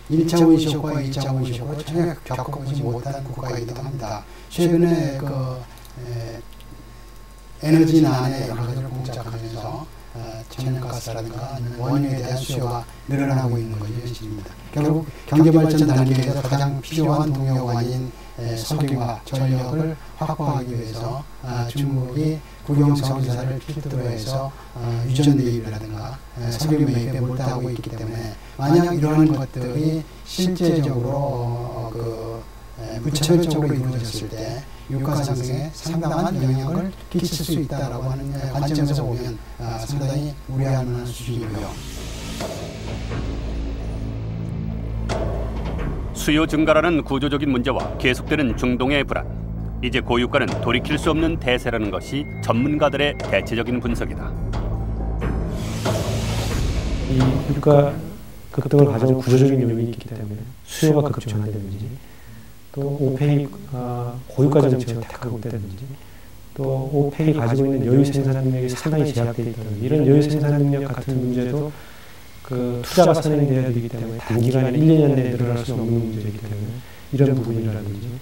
Speaker 12: 1차 원시효과, 2차 원시효과 전혀 겪어보지 못한 국가이기도 합니다. 최근에 에너지난에 여러 가지를 공작하면서 천연가스라든가 원유에 대한 수요가 늘어나고 있는 것이 현실입니다. 결국 경제발전 단계에서 가장 필요한 동력원인 석유와 전력을 확보하기 위해서 중국이 국영석유사를 필두로 해서 유전 매입이라든가 석유 매입에 몰두하고 있기 때문에 만약 이러한 것들이 실제적으로 부차별적으로 이루어졌을 때 유가 상승에 상당한 영향을 끼칠 수 있다라고 하는 관점에서 보면 상당히 우려할 만한 수준이고요.
Speaker 3: 수요 증가라는 구조적인 문제와 계속되는 중동의 불안. 이제 고유가는 돌이킬 수 없는 대세라는 것이 전문가들의 대체적인 분석이다.
Speaker 21: 이 유가 급등을 가져온 구조적인 요인이 있기 때문에 수요가 급증한다든지 또 오펙이 고유가 정책을 택하고 있다든지 또 오펙이 가지고 있는 여유 생산 능력이 상당히 제약되어 있다든지 이런 여유 생산 능력 같은 문제도 투자가 선행되어야 되기 때문에 단기간에 1, 2년 내에 늘어날 수 없는 문제이기 때문에 이런 부분이라든지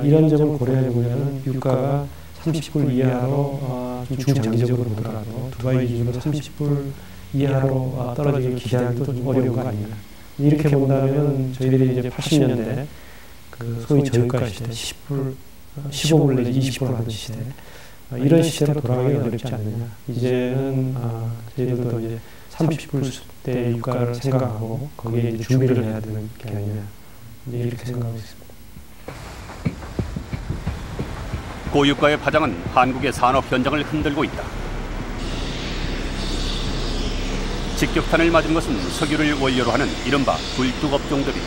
Speaker 21: 이런 점을 고려해보면 유가가 30불 이하로 좀 중장기적으로 보더라도 두바이 기준으로 30불 이하로 떨어지길 기대하기도 좀 어려운 거 아니냐. 이렇게 본다면 저희들이 이제 80년대 소위 저유가 시대 15불 내지 20불 하던 시대 이런 시대로 돌아가기 어렵지 않느냐. 이제는 저희들도 이제 30불 대 유가를 생각하고 거기에 이제 준비를 해야 되는 게 아니냐. 이제 이렇게 생각하고 있습니다.
Speaker 3: 고유가의 파장은 한국의 산업 현장을 흔들고 있다. 직격탄을 맞은 것은 석유를 원료로 하는 이른바 굴뚝업종들이다.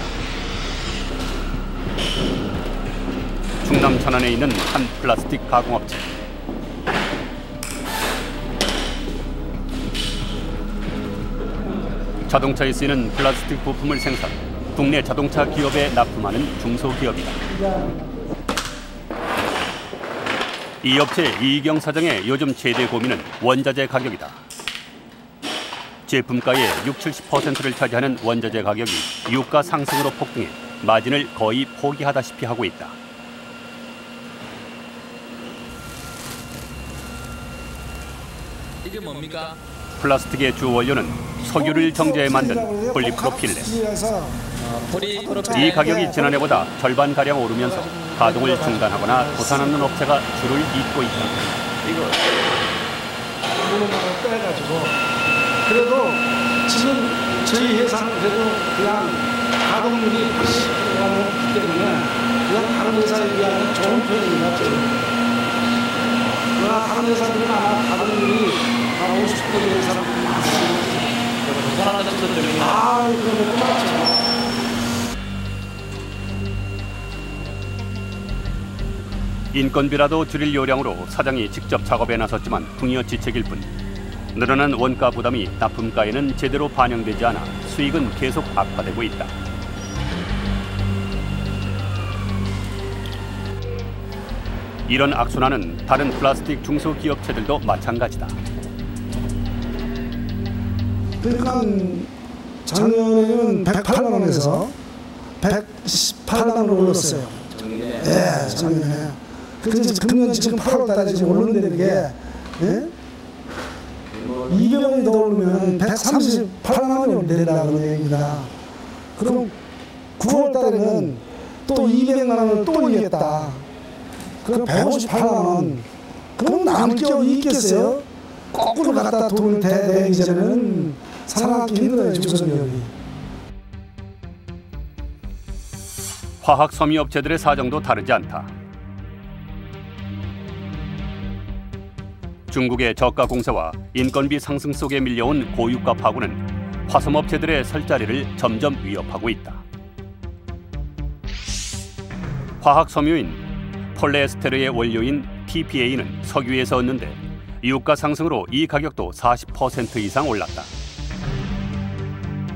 Speaker 3: 충남 천안에 있는 한 플라스틱 가공업체. 자동차에 쓰이는 플라스틱 부품을 생산, 국내 자동차 기업에 납품하는 중소기업이다. 이 업체 이경 사장의 요즘 최대 고민은 원자재 가격이다. 제품가의 60~70%를 차지하는 원자재 가격이 유가 상승으로 폭등해 마진을 거의 포기하다시피 하고 있다.
Speaker 7: 이게 뭡니까?
Speaker 3: 플라스틱의 주 원료는 석유를 정제해 만든 폴리프로필렌. 이 가격이 지난해보다 절반가량 오르면서 가동을 중단하거나 도산하는 업체가 줄을 잇고 있다.
Speaker 2: 이거 빼가지고 그래도 지금 저희 회사는 그래도 그냥 가동률이 80%가 넘기 때문에 그냥 다른 회사에 비하면 좋은 편입니다. 그러나 다른 회사들은 아마 가동률이 50% 되는 사람들이 많습니다.
Speaker 7: 도산하는 분들이
Speaker 2: 그런 것도 많죠.
Speaker 3: 인건비라도 줄일 요량으로 사장이 직접 작업에 나섰지만 풍이어지책일 뿐 늘어난 원가 부담이 납품가에는 제대로 반영되지 않아 수익은 계속 악화되고 있다. 이런 악순환은 다른 플라스틱 중소기업체들도 마찬가지다.
Speaker 2: 그러니까 작년에는 108만 원에서 118만 원으로 올랐어요. 예, 작년에. 그래서 금년 지금 8월 달에 지금 오른다는 게, 예? 200원이 더 오르면 138만 원이 오른다는 얘기입니다. 그럼 9월 달에는 또 200만 원을 또 올리겠다. 그럼 158만 원. 그럼 남을 게 어디 있겠어요? 거꾸로 갖다 돈을 대기 전에는 살아남기 힘들어요, 중소기업이.
Speaker 3: 화학 섬유 업체들의 사정도 다르지 않다. 중국의 저가 공세와 인건비 상승 속에 밀려온 고유가 파고는 화섬업체들의 설 자리를 점점 위협하고 있다. 화학 섬유인 폴리에스테르의 원료인 TPA는 석유에서 얻는데 유가 상승으로 이 가격도 40% 이상 올랐다.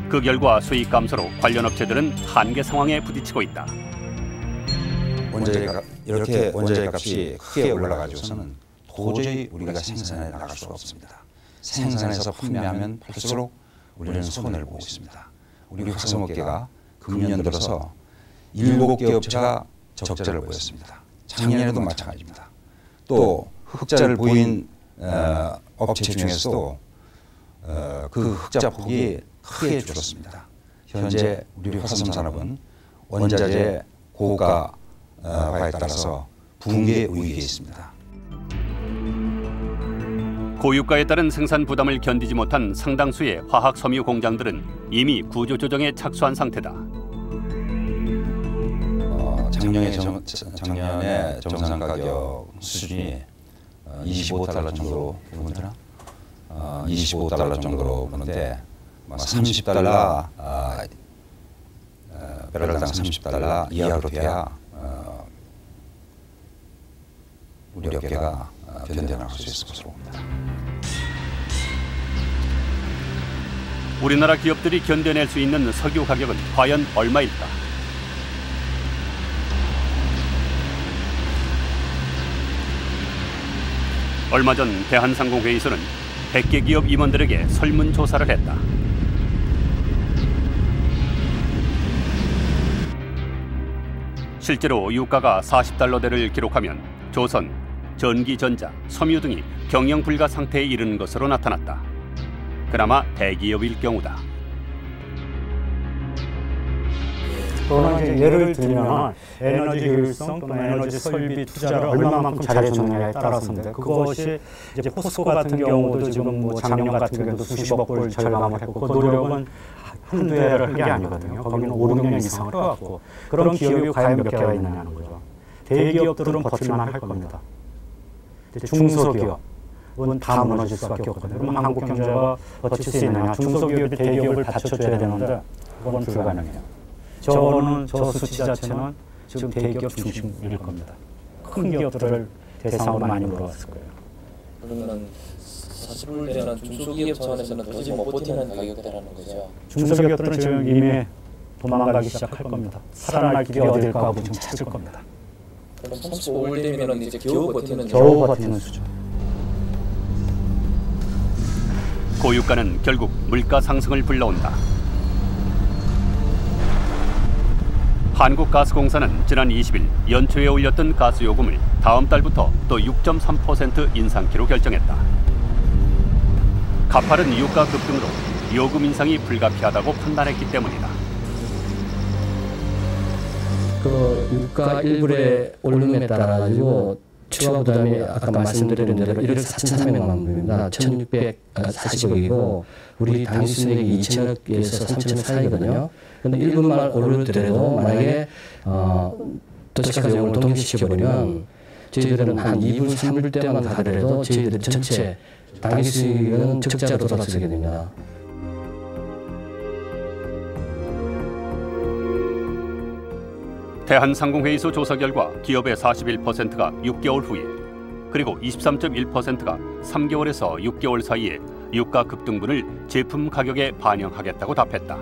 Speaker 3: 그 결과 수익 감소로 관련 업체들은 한계 상황에 부딪히고 있다.
Speaker 6: 이렇게 원자재 값이 크게 올라가지고서는 도저히 우리가 생산해 나갈 수가 없습니다. 생산해서 판매하면 팔수록 우리는 손해를 보고 있습니다. 우리 화섬업계가 금년 들어서 7개 업체가 적자를 보였습니다. 작년에도 마찬가지입니다. 또 흑자를 보인 업체 중에서도 그 흑자 폭이 크게 줄었습니다. 현재 우리 화섬 산업은 원자재 고가화에 따라서 붕괴 위기에 있습니다.
Speaker 3: 고유가에 따른 생산 부담을 견디지 못한 상당수의 화학 섬유 공장들은 이미 구조조정에 착수한 상태다.
Speaker 6: 작년에 정상 가격 수준이 25달러 정도로 보는데나 25달러 정도로 보는데 30달러 배럴당 30달러 이하로 돼야 우리 업계가 견뎌나갈 수 있을 것으로 봅니다.
Speaker 3: 우리나라 기업들이 견뎌낼 수 있는 석유 가격은 과연 얼마일까? 얼마 전 대한상공회의소는 100개 기업 임원들에게 설문조사를 했다. 실제로 유가가 40달러대를 기록하면 조선, 전기전자, 섬유 등이 경영 불가 상태에 이르는 것으로 나타났다. 그나마 대기업일 경우다.
Speaker 9: 또는 이제 예를 들면 에너지 효율성 또는 에너지 설비 투자를 얼마만큼 잘해주느냐에 따라서인데 그것이 이제 포스코 같은 경우도 지금 뭐 작년 같은 경우도 수십억 불 절감을 했고 그 노력은 한두 해를 한 게 아니거든요. 거기는 5, 6년 이상을 해왔고 그런 기업이 과연 몇 개가 있느냐는 거죠. 대기업들은 버틸만 할 겁니다. 중소기업은 다 무너질 수밖에 없거든요. 그럼 한국 경제가 버틸 수 있느냐. 중소기업이 대기업을 받쳐줘야 되는데 그건 불가능해요. 저 수치 자체는 지금 대기업 중심일 겁니다. 큰 기업들을 대상으로 많이 물어왔을 거예요.
Speaker 7: 그러면 40불대는 중소기업 차원에서는 도저히 못 버티는 가격대라는 거죠.
Speaker 9: 중소기업들은 지금 이미 도망가기 시작할 겁니다. 살아날 길이 어딜까 하고 지금 찾을 겁니다.
Speaker 7: 그럼 35불대면 이제 겨우
Speaker 9: 버티는 수준.
Speaker 3: 고유가는 결국 물가 상승을 불러온다. 한국가스공사는 지난 20일 연초에 올렸던 가스 요금을 다음 달부터 또 6.3% 인상키로 결정했다. 가파른 유가 급등으로 요금 인상이 불가피하다고 판단했기 때문이다.
Speaker 8: 그 유가 1불의 오름에 따라 가지고 추가 부담이 아까 말씀드린 대로 1억 4,300만 불입니다. 1,640억이고 우리 당시 순이익이 2천억에서 3천억 사이거든요. 그런데 1분만 오르더라도 만약에 도시가스 요금을 동결시켜버리면 저희들은 한 2불, 3불 때만 가더라도 저희들은 전체 당기 수익은 적자로 돌아서게 됩니다.
Speaker 3: 대한상공회의소 조사 결과 기업의 41%가 6개월 후에 그리고 23.1%가 3개월에서 6개월 사이에 유가 급등분을 제품 가격에 반영하겠다고 답했다.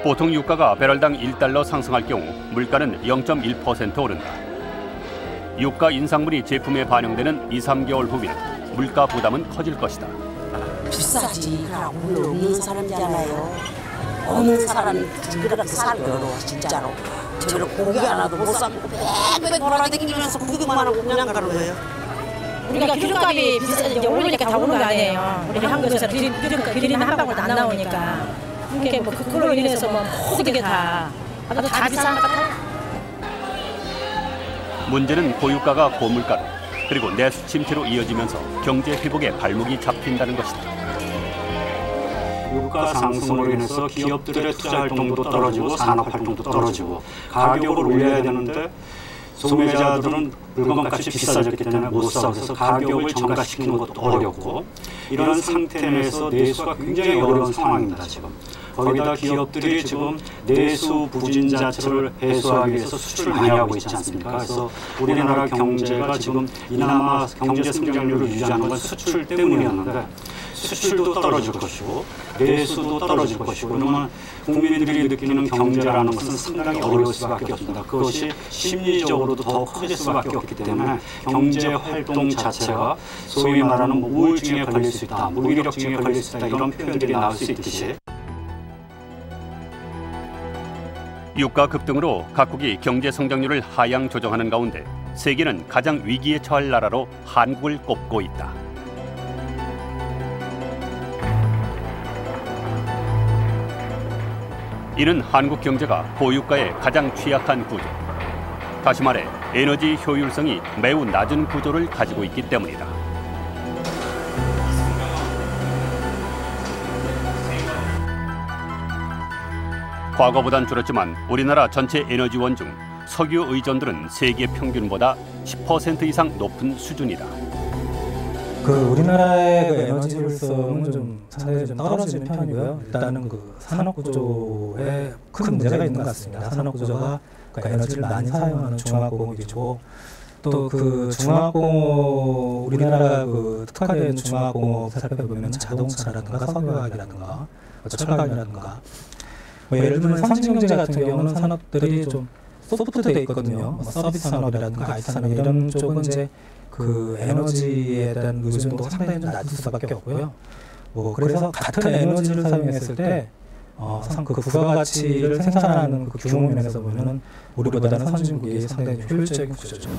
Speaker 3: 보통 유가가 배럴당 1달러 상승할 경우 물가는 0.1% 오른다. 유가 인상분이 제품에 반영되는 2, 3개월 후에는 물가 부담은 커질 것이다.
Speaker 11: 비싸지. 우리 없는 사람이잖아요. 없는 사람이 그렇게 살기 어려워 진짜로. 저를 고기 하나도 못 사고 빽빽 돌아다니면서 구경만 하고 그냥 가는 거예요.
Speaker 23: 우리가 기름값이 비싸지 오르니까 다 오는 거 아니에요. 우리 한국에서 기름은 한 방울도 안 나오니까. 그게 뭐 그걸로 인해서 뭐 모든 게 다 비싼 것 같아요.
Speaker 3: 문제는 고유가가 고물가로 그리고 내수 침체로 이어지면서 경제 회복에 발목이 잡힌다는 것이다.
Speaker 9: 유가 상승으로 인해서 기업들의 투자 활동도 떨어지고 산업 활동도 떨어지고 가격을 올려야 되는데 소매자들은 물건값이 비싸졌기 때문에 못 사서 가격을 정가시키는 것도 어렵고 이런 상태 내에서 내수가 굉장히 어려운 상황입니다. 지금. 거기다 기업들이 지금 내수 부진 자체를 해소하기 위해서 수출을 많이 하고 있지 않습니까? 그래서 우리나라 경제가 지금 이나마 경제 성장률을 유지하는 건 수출 때문이었는데 수출도 떨어질 것이고 내수도 떨어질 것이고 그러면 국민들이 느끼는 경제라는 것은 상당히 어려울 수밖에 없습니다. 그것이 심리적으로도 더 커질 수밖에 없기 때문에 경제 활동 자체가 소위 말하는 우울증에 걸릴 수 있다, 무기력증에 걸릴 수 있다 이런 표현들이 나올 수 있듯이
Speaker 3: 유가 급등으로 각국이 경제 성장률을 하향 조정하는 가운데 세계는 가장 위기에 처할 나라로 한국을 꼽고 있다. 이는 한국 경제가 고유가에 가장 취약한 구조, 다시 말해 에너지 효율성이 매우 낮은 구조를 가지고 있기 때문이다. 과거보단 줄었지만 우리나라 전체 에너지원 중 석유 의존도는 세계 평균보다 10% 이상 높은 수준이다.
Speaker 21: 우리나라의 에너지 효율성은 좀 상당히 좀 떨어지는 편이고요. 일단은 산업 구조에 큰 문제가 있는 것 같습니다. 산업 구조가 에너지를 많이 사용하는 중화공업 위주고 또 중화공업 우리나라 특화된 중화공업 살펴보면 자동차라든가 석유화학이라든가 철강이라든가 예를 들면 선진경제 같은 경우는 산업들이 좀 소프트되어 있거든요. 서비스 산업이라든가 IT 산업 이런 쪽은 이제 에너지에 대한 의존도가 상당히 좀 낮을 수밖에 없고요. 그래서 같은 에너지를 사용했을 때 부가가치를 생산하는 규모 면에서 보면은 우리보다는 선진국이 상당히 효율적인 구조죠.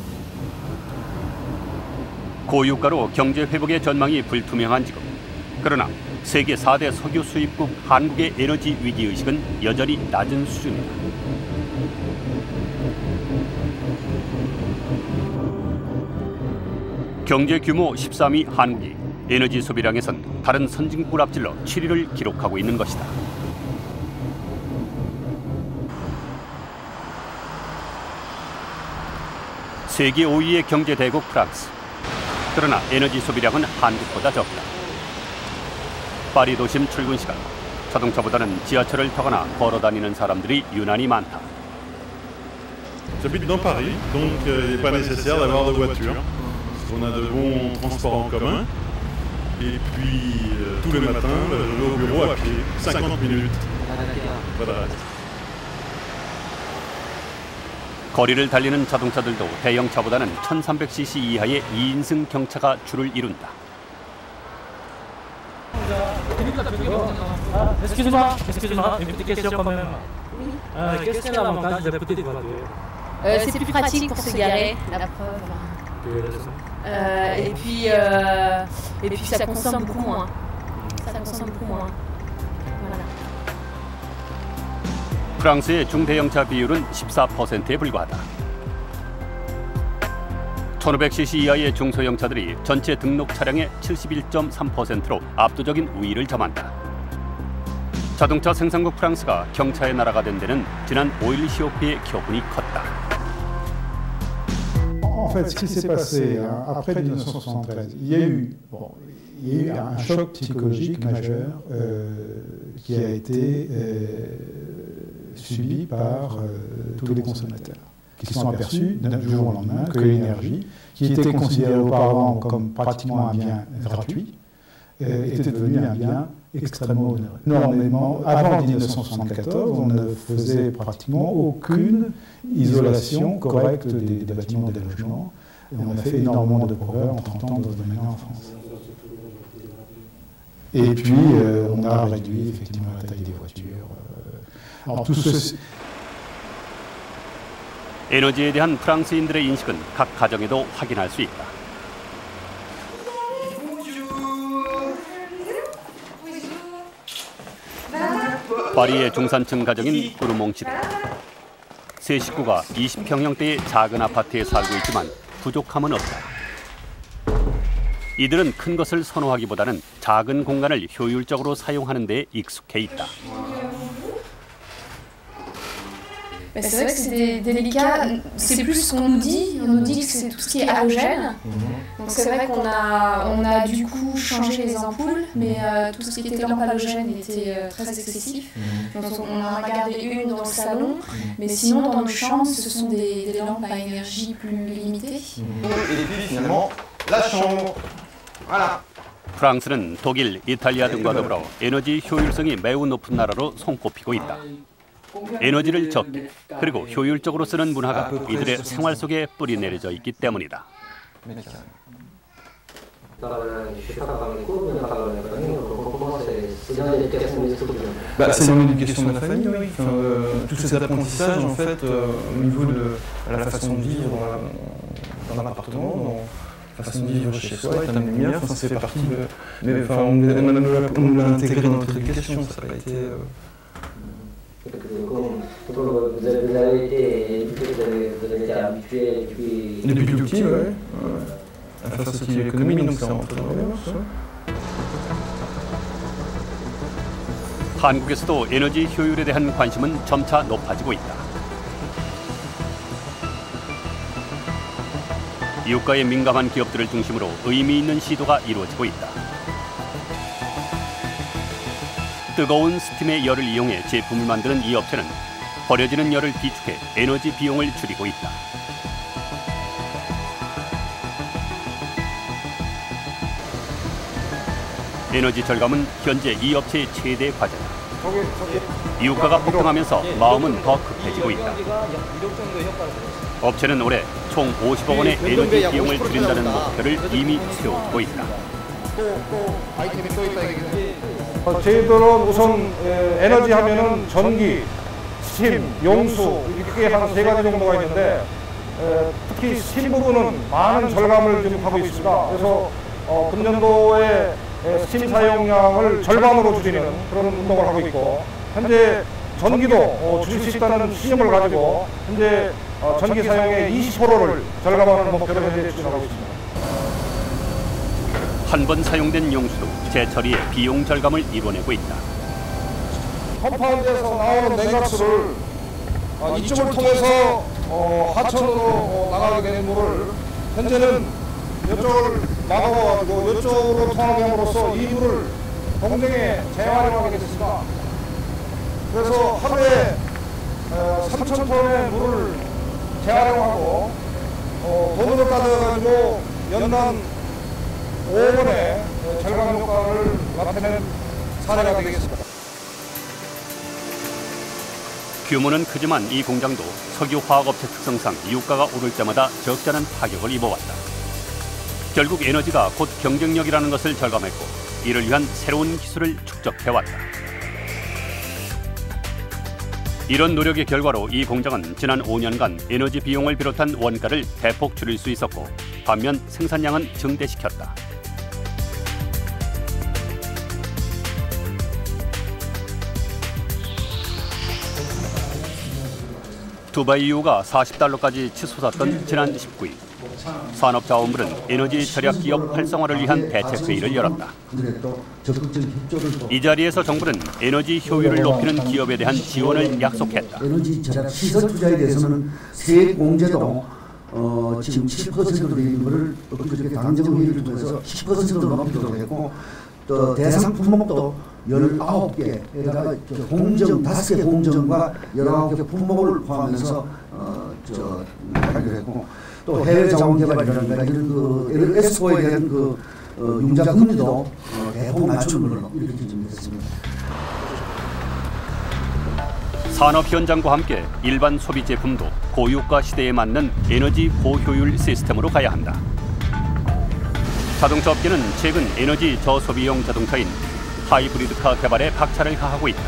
Speaker 3: 고유가로 경제 회복의 전망이 불투명한 지금, 그러나 세계 4대 석유 수입국 한국의 에너지 위기의식은 여전히 낮은 수준이다. 경제 규모 13위 한국이 에너지 소비량에선 다른 선진국을 앞질러 7위를 기록하고 있는 것이다. 세계 5위의 경제 대국 프랑스. 그러나 에너지 소비량은 한국보다 적다. 파리 도심 출근 시간, 자동차보다는 지하철을 타거나 걸어 다니는 사람들이 유난히 많다.
Speaker 24: J'habite dans Paris, donc il n'est pas nécessaire d'avoir de voiture. On a de bons transports en commun. Et puis tous les matins, je vais au bureau à pied, 50 minutes. Voilà.
Speaker 3: 거리를 달리는 자동차들도 대형차보다는 1300cc 이하의 2인승 경차가 줄을 i룬다.
Speaker 21: Excuse-moi, une petite question quand même. Qu'est-ce qu'il y a l'avantage de la petite voiture?
Speaker 25: C'est plus pratique pour se garer, la preuve. Et puis ça consomme beaucoup moins. Voilà.
Speaker 3: 프랑스의 중대형차 비율은 14%에 불과하다. 1500cc 이하의 중소형차들이 전체 등록 차량의 71.3%로 압도적인 우위를 점한다. 자동차 생산국 프랑스가 경차의 나라가 된 데는 지난 5.12 COP의 교훈이 컸다.
Speaker 15: En fait, ce qui s'est passé après 1973, il y a eu un choc psychologique majeur qui a été subi par tous les consommateurs, qui se sont aperçus du jour au lendemain que l'énergie, qui était considérée auparavant comme pratiquement un bien gratuit, était devenue un bien extrêmement onéreux. Normalement, avant 1974, on ne faisait pratiquement aucune isolation correcte des bâtiments et des logements. Et on a fait énormément de progrès en 30 ans dans ce domaine en France. Et puis, on a réduit effectivement la taille des voitures. Alors, tout ceci...
Speaker 3: 에너지에 대한 프랑스인들의 인식은 각 가정에도 확인할 수 있다. 파리의 중산층 가정인 꾸르몽 씨들. 세 식구가 20평형대의 작은 아파트에 살고 있지만 부족함은 없다. 이들은 큰 것을 선호하기보다는 작은 공간을 효율적으로 사용하는 데 익숙해 있다.
Speaker 25: C'est vrai que c'est délicat, c'est plus ce qu'on nous dit. On nous dit que c'est tout ce qui est halogène. Donc c'est vrai qu'on a du coup changé les ampoules, mais tout ce qui était lampes halogènes était très excessif. Donc on en a gardé une dans le salon, mais sinon dans nos chambres ce sont des lampes à énergie plus limitée.
Speaker 1: Et puis finalement, la chambre. Voilà.
Speaker 3: 프랑스는 독일, 이탈리아 등과 더불어 에너지 효율성이 매우 높은 나라로 손꼽히고 있다. 에너지를 적게 그리고 효율적으로 쓰는 문화가 이들의 생활 속에 뿌리 내려져 있기 때문이다.
Speaker 1: C'est dans l'éducation de la famille, oui. Tous ces apprentissages, en fait, au niveau de la façon de vivre dans l'appartement, dans la façon de vivre chez soi, éteindre la lumière, ça fait partie de... Mais enfin, on l'a intégré dans notre éducation, ça n'a pas été... Vous avez été habitué depuis tout petit, oui. À faire ce qui est l'économie, donc c'est rentré dans les mœurs.
Speaker 3: 한국에서도 에너지 효율에 대한 관심은 점차 높아지고 있다. 이웃과의 민감한 기업들을 중심으로 의미 있는 시도가 이루어지고 있다. 뜨거운 스팀의 열을 이용해 제품을 만드는 이 업체는 버려지는 열을 비축해 에너지 비용을 줄이고 있다. 에너지 절감은 현재 이 업체의 최대 과제다. 이웃가가 폭등하면서 마음은 더 급해지고 있다. 업체는 올해 총 50억 원의 에너지 비용을 줄인다는 목표를 이미 세워두고 있다.
Speaker 10: 저희들은 우선 에너지 하면은 전기, 스팀, 용수 이렇게 한 세 가지 정도가 있는데 특히 스팀 부분은 많은 절감을 지금 하고 있습니다. 그래서 금년도에 스팀 사용량을 절반으로 줄이는 그런 운동을 하고 있고 현재 전기도 줄일 수 있다는 신념을 가지고 현재 전기 사용의 20%를 절감하는 목표를 현재 추진하고 있습니다.
Speaker 3: 한 번 사용된 용수도 재처리에 비용 절감을 이뤄내고 있다.
Speaker 10: 컴파운드에서 나오는 냉각수를 이쪽을 통해서 하천으로 나가게 되는 물을 현재는 이쪽을 막아가지고 이쪽으로 통하게 함으로써 이 물을 공정에 재활용하게 됐습니다. 그래서 하루에 3,000톤의 물을 재활용하고 돈으로 따져가지고 연간 5억 원의 절감 효과를 나타낸 사례가 되겠습니다.
Speaker 3: 규모는 크지만 이 공장도 석유화학업체 특성상 유가가 오를 때마다 적지 않은 타격을 입어왔다. 결국 에너지가 곧 경쟁력이라는 것을 절감했고 이를 위한 새로운 기술을 축적해왔다. 이런 노력의 결과로 이 공장은 지난 5년간 에너지 비용을 비롯한 원가를 대폭 줄일 수 있었고 반면 생산량은 증대시켰다. 두바이 이후가 $40까지 치솟았던 지난 19일, 산업자원부는 에너지 절약 기업 활성화를 위한 대책회의를 열었다. 이 자리에서 정부는 에너지 효율을 높이는 기업에 대한 지원을 약속했다.
Speaker 5: 에너지 절약 시설 투자에 대해서는 세액 공제도 지금 7%로 되는 것을 그저께 당정회의를 통해서 10%로 높이도록 했고, 또 대상 품목도 19개에다가 공정 5개 공정과 19개 품목을 포함해서 하기로 했고, 또 해외 자원 개발이라든가 이런 그 엑스포에 대한 그 융자 금리도 대폭 낮추는 걸로 이렇게 준비했습니다.
Speaker 3: 산업 현장과 함께 일반 소비 제품도 고유가 시대에 맞는 에너지 고효율 시스템으로 가야 한다. 자동차 업계는 최근 에너지 저소비용 자동차인 하이브리드카 개발에 박차를 가하고 있다.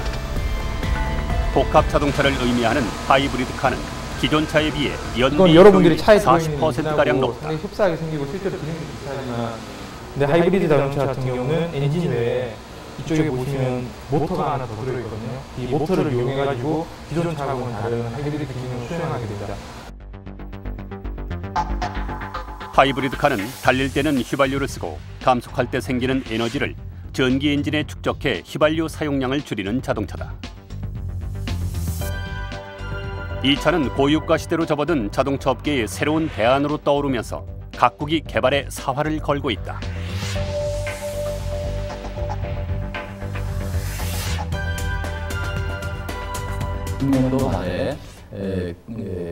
Speaker 3: 복합 자동차를 의미하는 하이브리드카는 기존 차에 비해 연비
Speaker 13: 여러분들이 차에 들어있는
Speaker 3: 40%가량 높다.
Speaker 13: 상당히 흡사하게 생기고 실제로 기능도 비슷하지만, 근데 하이브리드 자동차 같은 경우는 엔진 외에 이쪽에 보시면 모터가 하나 더 들어있거든요. 이 모터를 이용해가지고 기존 차하고는 다른 하이브리드 기능을 수행하게 됩니다.
Speaker 3: 하이브리드카는 달릴 때는 휘발유를 쓰고 감속할 때 생기는 에너지를 전기 엔진에 축적해 휘발유 사용량을 줄이는 자동차다. 이 차는 고유가 시대로 접어든 자동차 업계의 새로운 대안으로 떠오르면서 각국이 개발에 사활을 걸고 있다.
Speaker 14: 금년도 말에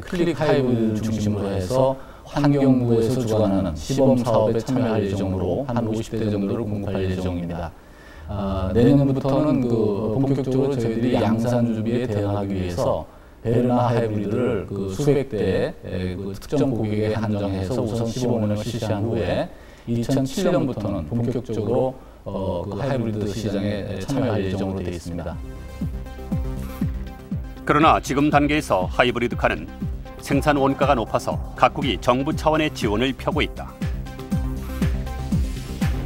Speaker 14: 클릭 하이브를 중심으로 해서 환경부에서 주관하는 시범 사업에 참여할 예정으로 한 50대 정도를 공급할 예정입니다. 내년부터는 본격적으로 저희들이 양산 준비에 대응하기 위해서 베르나 하이브리드를 수백 대의 특정 고객에 한정해서 우선 시범 운영을 실시한 후에 2007년부터는 본격적으로 하이브리드 시장에 참여할 예정으로 되어 있습니다.
Speaker 3: 그러나 지금 단계에서 하이브리드카는 생산 원가가 높아서 각국이 정부 차원의 지원을 펴고 있다.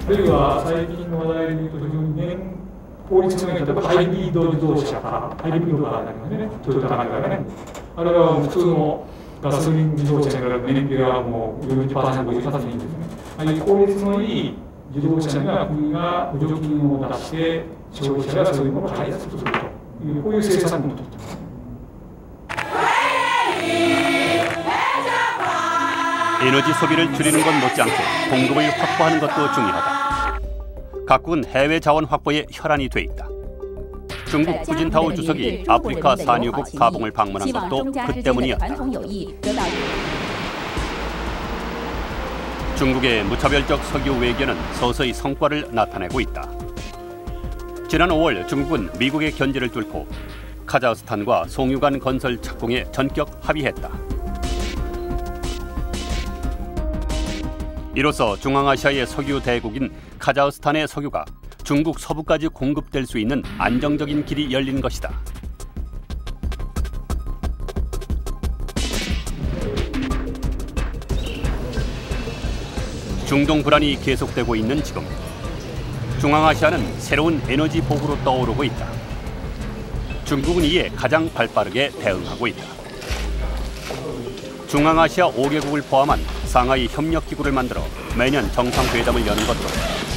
Speaker 16: あるいは最近の話題でいうと10年法律の例えばハイブリッド自動車かハイブリッドカーになりますね、トヨタなんかがね、あれは普通のガソリン自動車に比べて燃費がもう 40%、50% いいんですね。ああいう効率のいい自動車には国が補助金を出して消費者がそういうものを買いやすくするという、こういう政策も取っています。
Speaker 3: 에너지 소비를 줄이는 것 못지않게 공급을 확보하는 것도 중요하다. 각국은 해외 자원 확보에 혈안이 돼 있다. 중국 후진타오 주석이 아프리카 산유국 가봉을 방문한 것도 그 때문이었다. 중국의 무차별적 석유 외교는 서서히 성과를 나타내고 있다. 지난 5월 중국은 미국의 견제를 뚫고 카자흐스탄과 송유관 건설 착공에 전격 합의했다. 이로써 중앙아시아의 석유 대국인 카자흐스탄의 석유가 중국 서부까지 공급될 수 있는 안정적인 길이 열린 것이다. 중동 불안이 계속되고 있는 지금 중앙아시아는 새로운 에너지 보구로 떠오르고 있다. 중국은 이에 가장 발빠르게 대응하고 있다. 중앙아시아 5개국을 포함한 상하이 협력기구를 만들어 매년 정상회담을 여는 것도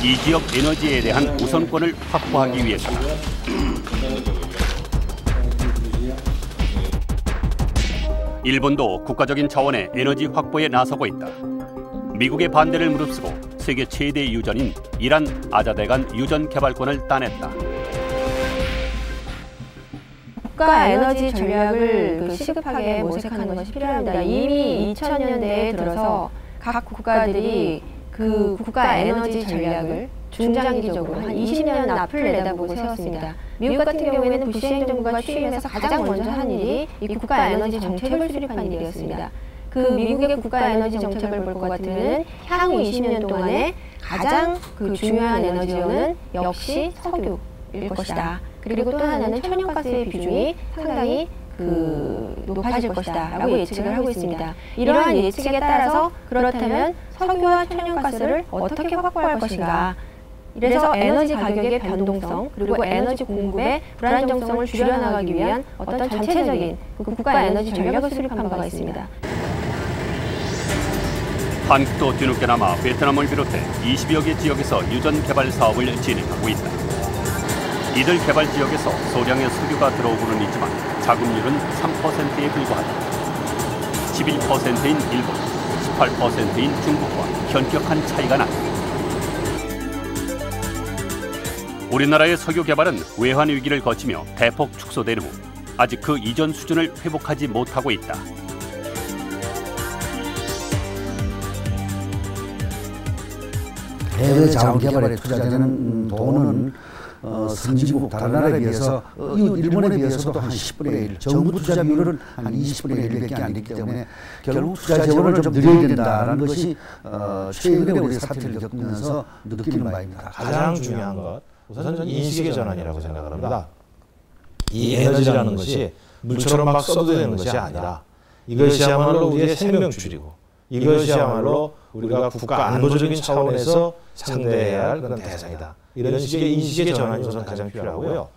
Speaker 3: 이 지역 에너지에 대한 우선권을 확보하기 위해서다. 일본도 국가적인 차원의 에너지 확보에 나서고 있다. 미국의 반대를 무릅쓰고 세계 최대 유전인 이란 아자대간 유전 개발권을 따냈다.
Speaker 17: 국가 에너지 전략을 시급하게 모색하는 것이 필요합니다. 이미 2000년대에 들어서 각 국가들이 그 국가 에너지 전략을 중장기적으로 한 20년 앞을 내다보고 세웠습니다. 미국 같은 경우에는 부시 행정부가 취임해서 가장 먼저 한 일이 이 국가 에너지 정책을 수립한 일이었습니다. 그 미국의 국가 에너지 정책을 볼 것 같으면 향후 20년 동안에 가장 중요한 에너지원은 역시 석유일 것이다. 그리고 또 하나는 천연가스의 비중이 상당히 높아질 것이다 라고 예측을 하고 있습니다. 이러한 예측에 따라서 그렇다면 석유와 천연가스를 어떻게 확보할 것인가, 이래서 에너지 가격의 변동성 그리고 에너지 공급의 불안정성을 줄여나가기 위한 어떤 전체적인 국가 에너지 전략을 수립한 바가 있습니다.
Speaker 3: 한국도 뒤늦게나마 베트남을 비롯해 20여 개 지역에서 유전 개발 사업을 진행하고 있다. 이들 개발 지역에서 소량의 석유가 들어오고는 있지만 자금률은 3%에 불과하다. 11%인 일본, 18%인 중국과 현격한 차이가 난다. 우리나라의 석유 개발은 외환 위기를 거치며 대폭 축소된 후 아직 그 이전 수준을 회복하지 못하고 있다.
Speaker 5: 해외 자원 개발에 투자되는 돈은 선진국 다른 나라에 비해서 이웃 일본에 비해서도 한 10분의 1, 정부 투자 비율은 한 20분의 1밖에 안 됐기 때문에 결국 투자 재원을 좀 늘려야 된다는 것이 최근에 우리 사태를 겪으면서 느끼는 바입니다.
Speaker 4: 가장 중요한 것, 우선 인식의 전환이라고 생각을 합니다. 이 에너지라는 것이 물처럼 막 써도 되는 것이 아니라 이것이야말로 우리의 생명줄이고 이것이야말로 우리가 국가 안보적인 차원에서 상대해야 할 그런 대상이다. 이런 식의 인식의 전환이 우선 가장 필요하고요.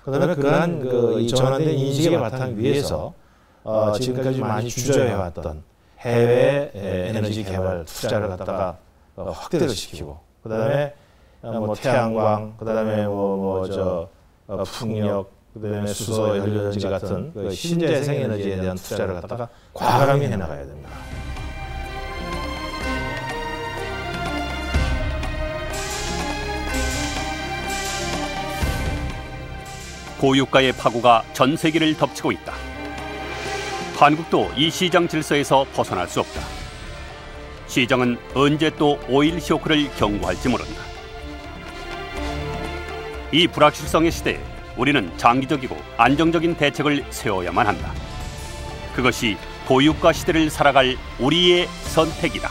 Speaker 4: 그다음에 그러한 이 전환된 인식의 바탕 위에서 지금까지 많이 주저해왔던 해외 에너지 개발 투자를 갖다가 확대를 시키고, 그다음에 뭐 태양광, 그다음에 풍력, 그다음에 수소 연료전지 같은 그 신재생 에너지에 대한 투자를 갖다가 과감히 해나가야 됩니다.
Speaker 3: 고유가의 파고가 전 세계를 덮치고 있다. 한국도 이 시장 질서에서 벗어날 수 없다. 시장은 언제 또 오일 쇼크를 경고할지 모른다. 이 불확실성의 시대에 우리는 장기적이고 안정적인 대책을 세워야만 한다. 그것이 고유가 시대를 살아갈 우리의 선택이다.